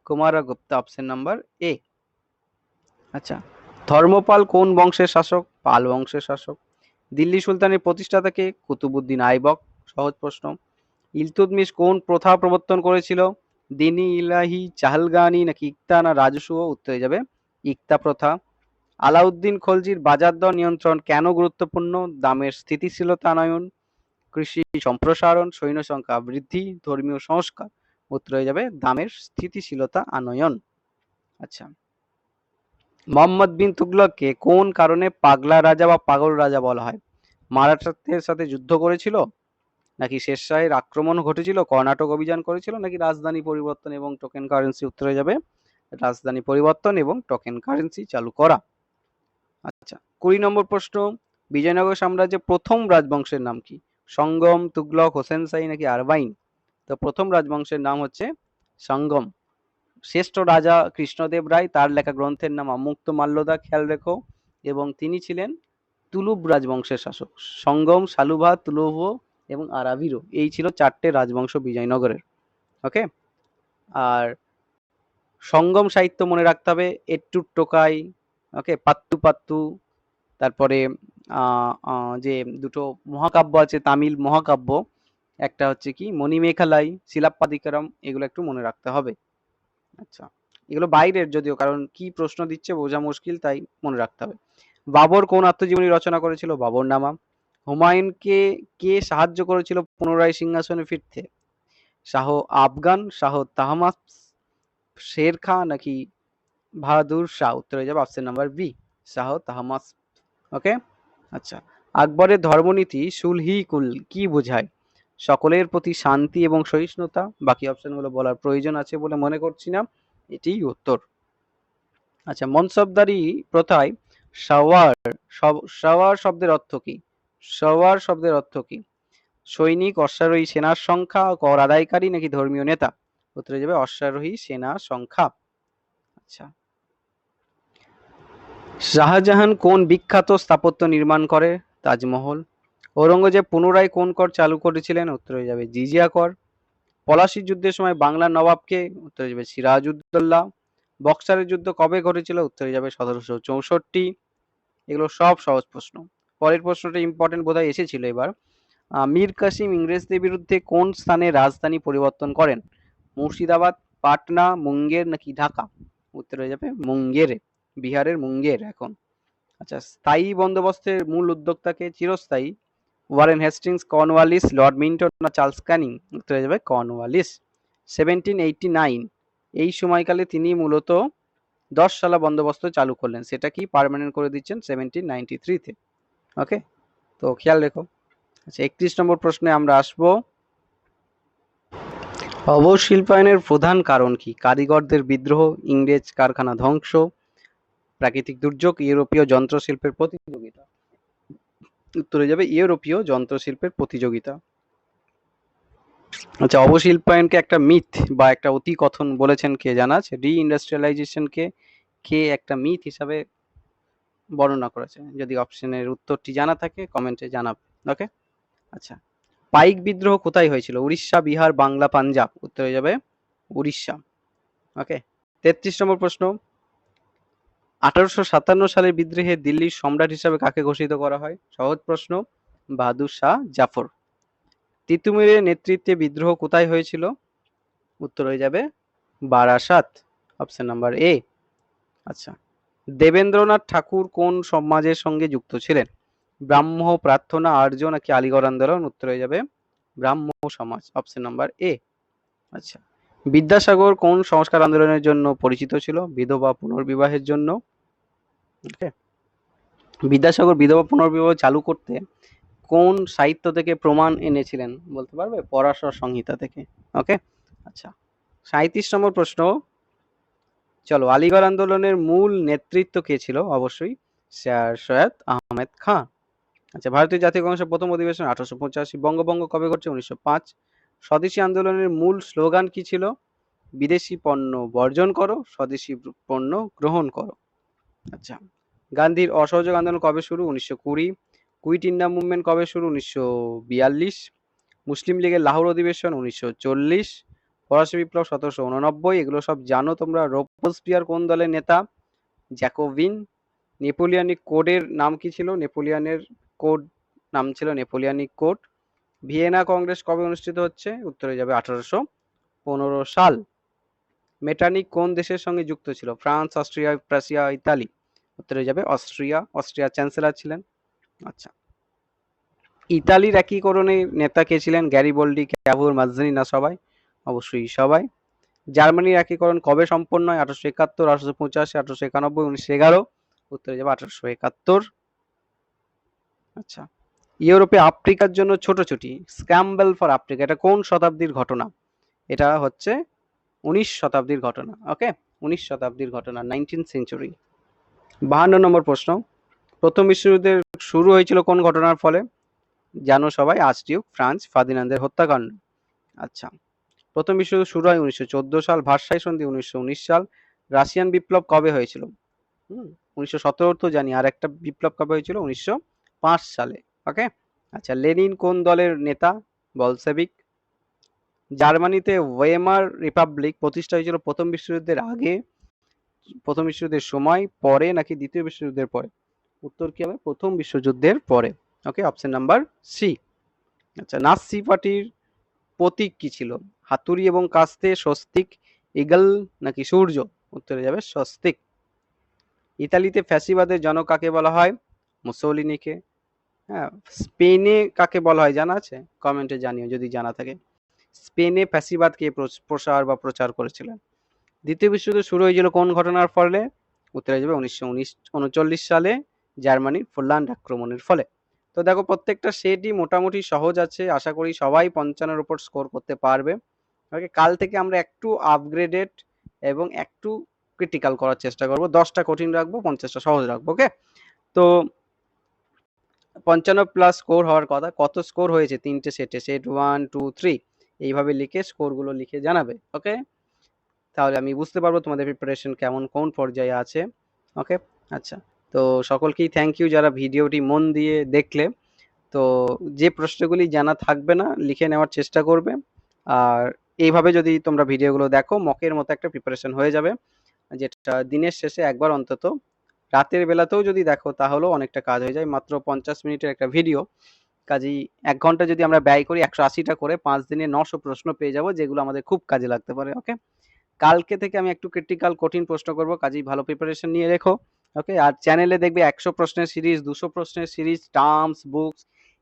কুমারগুপ্তা, অপশন নাম্বার এ। আচ্ছা, ধর্মপাল কোন বংশের শাসক? পাল বংশের শাসক। দিল্লি সুলতানের প্রতিষ্ঠাতা কে? কুতুবুদ্দিন আইবক, সহজ প্রশ্ন। ইলতুৎমিশ কোন প্রথা প্রবর্তন করেছিল? দিনী ইলাহি, চাহলগানি, নাকি ইকতা, না রাজসূয়? উত্তর হয়ে যাবে ইকতা প্রথা। আলাউদ্দিন খলজির বাজার দর নিয়ন্ত্রণ কেন গুরুত্বপূর্ণ? দামের স্থিতিশীলতা আনয়ন, কৃষি সম্প্রসারণ, সৈন্য সংখ্যা বৃদ্ধি, ধর্মীয় সংস্কার? উত্তর হয়ে যাবে দামের স্থিতিশীলতা আনয়ন। আচ্ছা, মোহাম্মদ বিন তুগলককে কোন কারণে পাগলা রাজা বা পাগল রাজা বলা হয়? মারাঠাদের সাথে যুদ্ধ করেছিল, নাকি শের শাহের আক্রমণ ঘটেছিল, কর্ণাটক অভিযান করেছিল, নাকি রাজধানী পরিবর্তন এবং টোকেন কারেন্সি? উত্তরে যাবে রাজধানী পরিবর্তন এবং টোকেন কারেন্সি চালু করা। আচ্ছা, 20 নম্বর প্রশ্ন, বিজয়নগর সাম্রাজ্যের প্রথম রাজবংশের নাম কি? সঙ্গম, তুগলক, হোসেন শাহী, নাকি আরবাইন? তো প্রথম রাজবংশের নাম হচ্ছে সঙ্গম। শ্রেষ্ঠ রাজা কৃষ্ণদেব রায়, তার লেখা গ্রন্থের নাম অমুক্ত মাল্যদা, খেয়াল রেখো, এবং তিনি ছিলেন তুলুব রাজবংশের শাসক। সঙ্গম, সালুভা, তুলুভ এবং আরাভিরো, এই ছিল 4টে রাজবংশ বিজয়নগরের। ওকে, আর সঙ্গম সাহিত্য মনে রাখতে হবে, এট্টুর টোকাই, ওকে, পাত্তু পাত্তু, তারপরে যে দুটো মহাকাব্য আছে তামিল মহাকাব্য, একটা হচ্ছে কি মণিমেখালাই, শিলাপ্পাদিকারম, এগুলো একটু মনে রাখতে হবে। আচ্ছা, এগুলো বাইরের যদিও, কারণ কি প্রশ্ন দিচ্ছে বোঝা মুশকিল, তাই মনে রাখতে হবে। বাবর কোন আত্মজীবনী রচনা করেছিল? বাবরনামা। হুমায়ুনকে কে সাহায্য করেছিল পুনরায় সিংহাসনে ফিরতে? শাহ আফগান, শাহ তাহমাস, শের খাঁ, নাকি বাহাদুর শাহ? উত্তরে যাবে অপশন নাম্বার বি, শাহ তাহমাস। ওকে, আচ্ছা, আকবরের ধর্মনীতি সুলহি কুল কি বোঝায়? সকলের প্রতি শান্তি এবং সহিষ্ণুতা। বাকি অপশনগুলো বলার প্রয়োজন আছে বলে মনে করছি না, এটিই উত্তর। আচ্ছা, মনসবদারি প্রথায় সাওয়ার সাওয়ার শব্দের অর্থ কি? সাওয়ার শব্দের অর্থ কি? সৈনিক, অশ্বারোহী সেনার সংখ্যা, কর আদায়কারী, নাকি ধর্মীয় নেতা? উত্তরে যাবে অশ্বারোহী সেনা সংখ্যা। আচ্ছা, শাহজাহান কোন বিখ্যাত স্থাপত্য নির্মাণ করে? তাজমহল। ঔরঙ্গজেব পুনরায় কোন কর চালু করেছিলেন? উত্তরে যাবে জিজিয়া কর। পলাশির যুদ্ধের সময় বাংলার নবাবকে? উত্তরে যাবে সিরাজউদ্দৌলা। বক্সারের যুদ্ধ কবে ঘটেছিল? উত্তরে যাবে 1764। এগুলো সব সহজ প্রশ্ন। পরের প্রশ্নটা ইম্পর্টেন্ট বোধহয় এসেছিল এবার। মীর কাসিম ইংরেজদের বিরুদ্ধে কোন স্থানে রাজধানী পরিবর্তন করেন? মুর্শিদাবাদ, পাটনা, মুঙ্গের, নাকি ঢাকা? উত্তরে যাবে মুঙ্গেরে, বিহারের মুঙ্গের এখন। আচ্ছা, স্থায়ী বন্দোবস্তের মূল উদ্যোক্তাকে? চিরস্থায়ী, ওয়ারেন হেস্টিংস, কর্নওয়ালিস, লর্ড মিন্টন, না চার্লস ক্যানিং? উত্তরে যাবে কর্নওয়ালিস। 1789 এই সময়কালে তিনি মূলত 10 সালা বন্দোবস্ত চালু করলেন, সেটা কি পার্মানেন্ট করে দিচ্ছেন 1793-তে। ওকে, তো খেয়াল রেখো। আচ্ছা, 31 নম্বর প্রশ্নে আমরা আসবো। অবশিল্পায়নের প্রধান কারণ কি? কারিগরদের বিদ্রোহ, ইংরেজ কারখানা ধ্বংস, প্রাকৃতিক দুর্যোগ, ইউরোপীয় যন্ত্রশিল্পের প্রতিযোগিতা? উত্তরে যাবে ইউরোপীয় যন্ত্রশিল্পের প্রতিযোগিতা। আচ্ছা, অবশিল্পায়নকে একটা মিথ বা একটা অতিকথন বলেছেন কে জানা আছে? রি-ইন্ডাস্ট্রিয়ালাইজেশনকে কে একটা মিথ হিসাবে বর্ণনা করেছে? যদি অপশনের উত্তরটি জানা থাকে কমেন্টে জানাবে। ওকে, আচ্ছা, পাইক বিদ্রোহ কোথায় হয়েছিল? উড়িষ্যা, বিহার, বাংলা, পাঞ্জাব? উত্তরে যাবে উড়িষ্যা। ওকে, 33 নম্বর প্রশ্ন, 1857 সালের বিদ্রোহে দিল্লির সম্রাট হিসাবে কাকে ঘোষিত করা হয়? সহজ প্রশ্ন, বাহাদুর শাহ জাফর। তিতুমিরের নেতৃত্বে বিদ্রোহ কোথায় হয়েছিল? উত্তর হয়ে যাবে বারাসাত, অপশন নাম্বার এ। আচ্ছা, দেবেন্দ্রনাথ ঠাকুর কোন সমাজের সঙ্গে যুক্ত ছিলেন? ব্রাহ্ম, প্রার্থনা, আর্য, নাকি আলিগড় আন্দোলন? উত্তর হয়ে যাবে ব্রাহ্ম সমাজ, অপশন নাম্বার এ। আচ্ছা, বিদ্যাসাগর কোন সংস্কার আন্দোলনের জন্য পরিচিত ছিল? বিধবা পুনর্বিবাহের জন্য। ওকে, বিদ্যাসাগর বিধবা পুনর্বিবাহ চালু করতে কোন সাহিত্য থেকে প্রমাণ এনেছিলেন বলতে পারবে? পরাশর সংহিতা থেকে। ওকে, আচ্ছা, 37 নম্বর প্রশ্ন, চলো, আলিগড় আন্দোলনের মূল নেতৃত্ব কে ছিল? অবশ্যই স্যার সৈয়দ আহমেদ খান। আচ্ছা, ভারতীয় জাতীয় কংগ্রেসের প্রথম অধিবেশন 1885। বঙ্গভঙ্গ কবে ঘটছে? 1905। স্বদেশী আন্দোলনের মূল স্লোগান কি ছিল? বিদেশি পণ্য বর্জন করো, স্বদেশি পণ্য গ্রহণ করো। আচ্ছা, গান্ধীর অসহযোগ আন্দোলন কবে শুরু? 1920। কুইট ইন্ডিয়া মুভমেন্ট কবে শুরু? 1942। মুসলিম লীগের লাহোর অধিবেশন 1940। ফরাসি বিপ্লব 1789। এগুলো সব জানো তোমরা। রোবসপিয়ার কোন দলের নেতা? জ্যাকোবিন। নেপোলিয়নিক কোডের নাম কি ছিল? নেপোলিয়নের কোড নাম ছিল নেপোলিয়নিক কোড। ভিয়েনা কংগ্রেস কবে অনুষ্ঠিত হচ্ছে? উত্তরে যাবে 1815 সাল। মেটার্নিক কোন দেশের সঙ্গে যুক্ত ছিল? France, Austria, Prussia, Italy? উত্তরে যাবে অস্ট্রিয়া। অস্ট্রিয়ার চ্যান্সেলর ছিলেন। আচ্ছা, ইতালির একীকরণের নেতা কে ছিলেন? গ্যারিবল্ডি, ক্যাভুর, মাজ্জানি, না সবাই? অবশ্যই সবাই। জার্মানির একীকরণ কবে সম্পন্ন হয়? 1871, 1885, 1891, 1911। উত্তরে যাবে 1871। আচ্ছা, ইউরোপে আফ্রিকার জন্য ছোটাছুটি, স্ক্র্যাম্বল ফর আফ্রিকা, এটা কোন শতাব্দীর ঘটনা? এটা হচ্ছে 19 শতাব্দীর ঘটনা। ওকে, 19 শতাব্দীর ঘটনা, 19th সেঞ্চুরি। 52 নম্বর প্রশ্ন, প্রথম বিশ্বযুদ্ধের শুরু হয়েছিল কোন ঘটনার ফলে? জানো সবাই, আর্চডিউক ফ্রান্স ফার্দিনান্দের হত্যাকাণ্ড। আচ্ছা, প্রথম বিশ্বযুদ্ধ শুরু হয় 1914 সাল, ভার্সাই সন্ধি 1919 সাল, রাশিয়ান বিপ্লব কবে হয়েছিল? 1917 তো জানি, আর একটা বিপ্লব কবে হয়েছিল? 1905 সালে। ওকে, আচ্ছা, লেনিন কোন দলের নেতা? বলসেভিক। জার্মানিতে ওয়েমার রিপাবলিক প্রতিষ্ঠা হয়েছিল প্রথম বিশ্বযুদ্ধের আগে, প্রথম বিশ্বযুদ্ধের সময়, পরে নাকি দ্বিতীয় বিশ্বযুদ্ধের পরে? উত্তর কি হবে? প্রথম বিশ্বযুদ্ধের পরে। ওকে, অপশন নাম্বার সি। আচ্ছা, নাৎসি পার্টির প্রতীক কি ছিল? হাতুড়ি এবং কাস্তে, স্বস্তিক, ইগল নাকি সূর্য? উত্তরে যাবে স্বস্তিক। ইতালিতে ফ্যাসিবাদের জনক কাকে বলা হয়? মুসোলিনিকে। হ্যাঁ, স্পেনে কাকে বলা হয় জানা আছে? কমেন্টে জানিও যদি জানা থাকে। স্পেনে ফ্যাসিবাদ কে প্রসার বা প্রচার করেছিলেন? দ্বিতীয় বিশ্বযুদ্ধ শুরু হয়েছিল কোন ঘটনার ফলে? উত্তরে যাবে 1939 সালে জার্মানির পোল্যান্ড আক্রমণের ফলে। তো দেখো, প্রত্যেকটা সেটই মোটামুটি সহজ আছে, আশা করি সবাই 55-এর উপর স্কোর করতে পারবে। ওকে, কাল থেকে আমরা একটু আপগ্রেডেড এবং একটু ক্রিটিক্যাল করার চেষ্টা করব, 10টা কঠিন রাখবো, 50টা সহজ রাখবো। ওকে, তো 55 প্লাস স্কোর হওয়ার কথা, কত স্কোর হয়েছে তিনটে সেটে? সেট 1, 2, 3 এইভাবে লিখে স্কোরগুলো লিখে জানাবে। ওকে, তাহলে আমি বুঝতে পারবো তোমাদের প্রিপারেশন কেমন, কোন পর্যায়ে আছে। ওকে, আচ্ছা, তো সকলকেই থ্যাংক ইউ যারা ভিডিওটি মন দিয়ে দেখলে। তো যে প্রশ্নগুলি জানা থাকবে না লিখে নেওয়ার চেষ্টা করবে, আর এইভাবে যদি তোমরা ভিডিওগুলো দেখো মকের মতো একটা প্রিপারেশন হয়ে যাবে, যেটা দিনের শেষে একবার অন্তত রাতের বেলাতেও যদি দেখো তাহলেও অনেকটা কাজ হয়ে যায়। মাত্র 50 মিনিটের একটা ভিডিও, কাজেই 1 ঘন্টা যদি আমরা ব্যয় করি 180টা করে, 5 দিনে 900 প্রশ্ন পেয়ে যাবো, যেগুলো আমাদের খুব কাজে লাগতে পারে। ওকে, কালকে থেকে আমি একটু ক্রিটিক্যাল কঠিন প্রশ্ন করব, কাজেই ভালো প্রিপারেশন নিয়ে রেখো। ওকে, আর চ্যানেলে দেখবে 100 প্রশ্নের সিরিজ, 200 প্রশ্নের সিরিজ, টার্মস, বুকস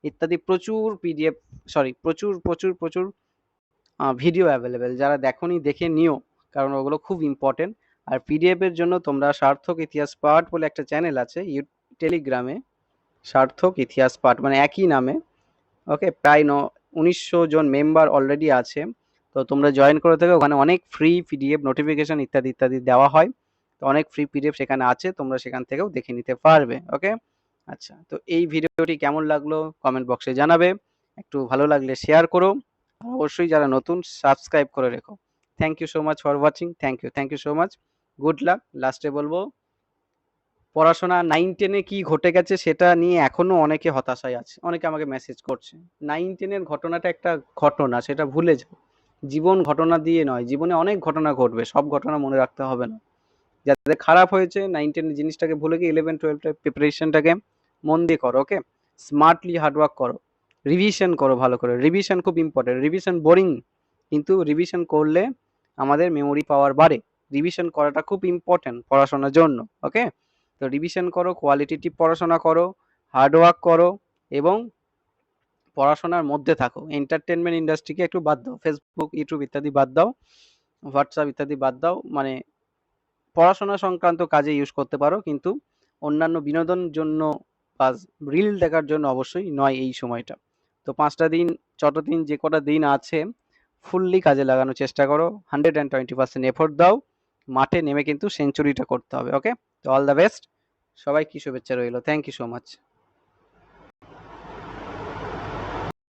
ইত্যাদি প্রচুর পিডিএফ, সরি প্রচুর প্রচুর প্রচুর ভিডিও অ্যাভেলেবেল। যারা দেখোনি দেখে নিও, কারণ ওগুলো খুব ইম্পর্টেন্ট। আর পিডিএফ এর জন্য তোমরা সার্থক ইতিহাস পাঠ বলে একটা চ্যানেল আছে টেলিগ্রামে, সার্থক ইতিহাস পাঠ মানে একই নামে। ওকে, প্রায় 1900 জন মেম্বার অলরেডি আছে, তো তোমরা জয়েন করে থেকে ওখানে অনেক ফ্রি পিডিএফ, নোটিফিকেশন ইত্যাদি ইত্যাদি দেওয়া হয়। তো অনেক ফ্রি পিডিএফ সেখানে আছে, তোমরা সেখান থেকেও দেখে নিতে পারবে। ওকে, আচ্ছা, তো এই ভিডিওটি কেমন লাগলো কমেন্ট বক্সে জানাবে, একটু ভালো লাগলে শেয়ার করো, আর অবশ্যই যারা নতুন সাবস্ক্রাইব করে রেখো। Thank you so much for watching, thank you so much, good luck. লাস্টে বলবো, পড়াশোনা 9-10-এ কি ঘটে গেছে সেটা নিয়ে এখনো অনেকে হতাশায় আছে, অনেকে আমাকে মেসেজ করছে। 9-10-এর ঘটনাটা একটা ঘটনা, সেটা ভুলে যাও। জীবন ঘটনা দিয়ে নয়, জীবনে অনেক ঘটনা ঘটবে, সব ঘটনা মনে রাখতে হবে না। যাতে খারাপ হয়েছে 9-10 জিনিসটাকে ভুলে গিয়ে 11-12 প্রিপারেশনটাকে মন দিয়ে করো। ওকে, স্মার্টলি হার্ডওয়ার্ক করো, রিভিশন করো ভালো করে, রিভিশন খুব ইম্পর্টেন্ট। রিভিশন বোরিং, কিন্তু রিভিশন করলে আমাদের মেমোরি পাওয়ার বাড়ে। রিভিশন করাটা খুব ইম্পর্টেন্ট পড়াশোনার জন্য। ওকে, তো রিভিশন করো, কোয়ালিটেটিভ পড়াশোনা করো, হার্ডওয়ার্ক করো, এবং পড়াশোনার মধ্যে থাকো। এন্টারটেনমেন্ট ইন্ডাস্ট্রিকে একটু বাদ দাও, ফেসবুক, ইউটিউব ইত্যাদি বাদ দাও, হোয়াটসঅ্যাপ ইত্যাদি বাদ দাও। মানে পড়াশোনা সংক্রান্ত কাজে ইউজ করতে পারো, কিন্তু অন্যান্য বিনোদন জন্য বা রিল দেখার জন্য অবশ্যই নয় এই সময়টা। তো 5টা দিন, 6টা দিন, যে কটা দিন আছে ফুললি কাজে লাগানোর চেষ্টা করো, 120% এফোর্ট দাও, মাঠে নেমে কিন্তু সেঞ্চুরিটা করতে হবে। ওকে, তো অল দ্য বেস্ট, সবাই কি শুভেচ্ছা রইলো, থ্যাংক ইউ সো মাচ।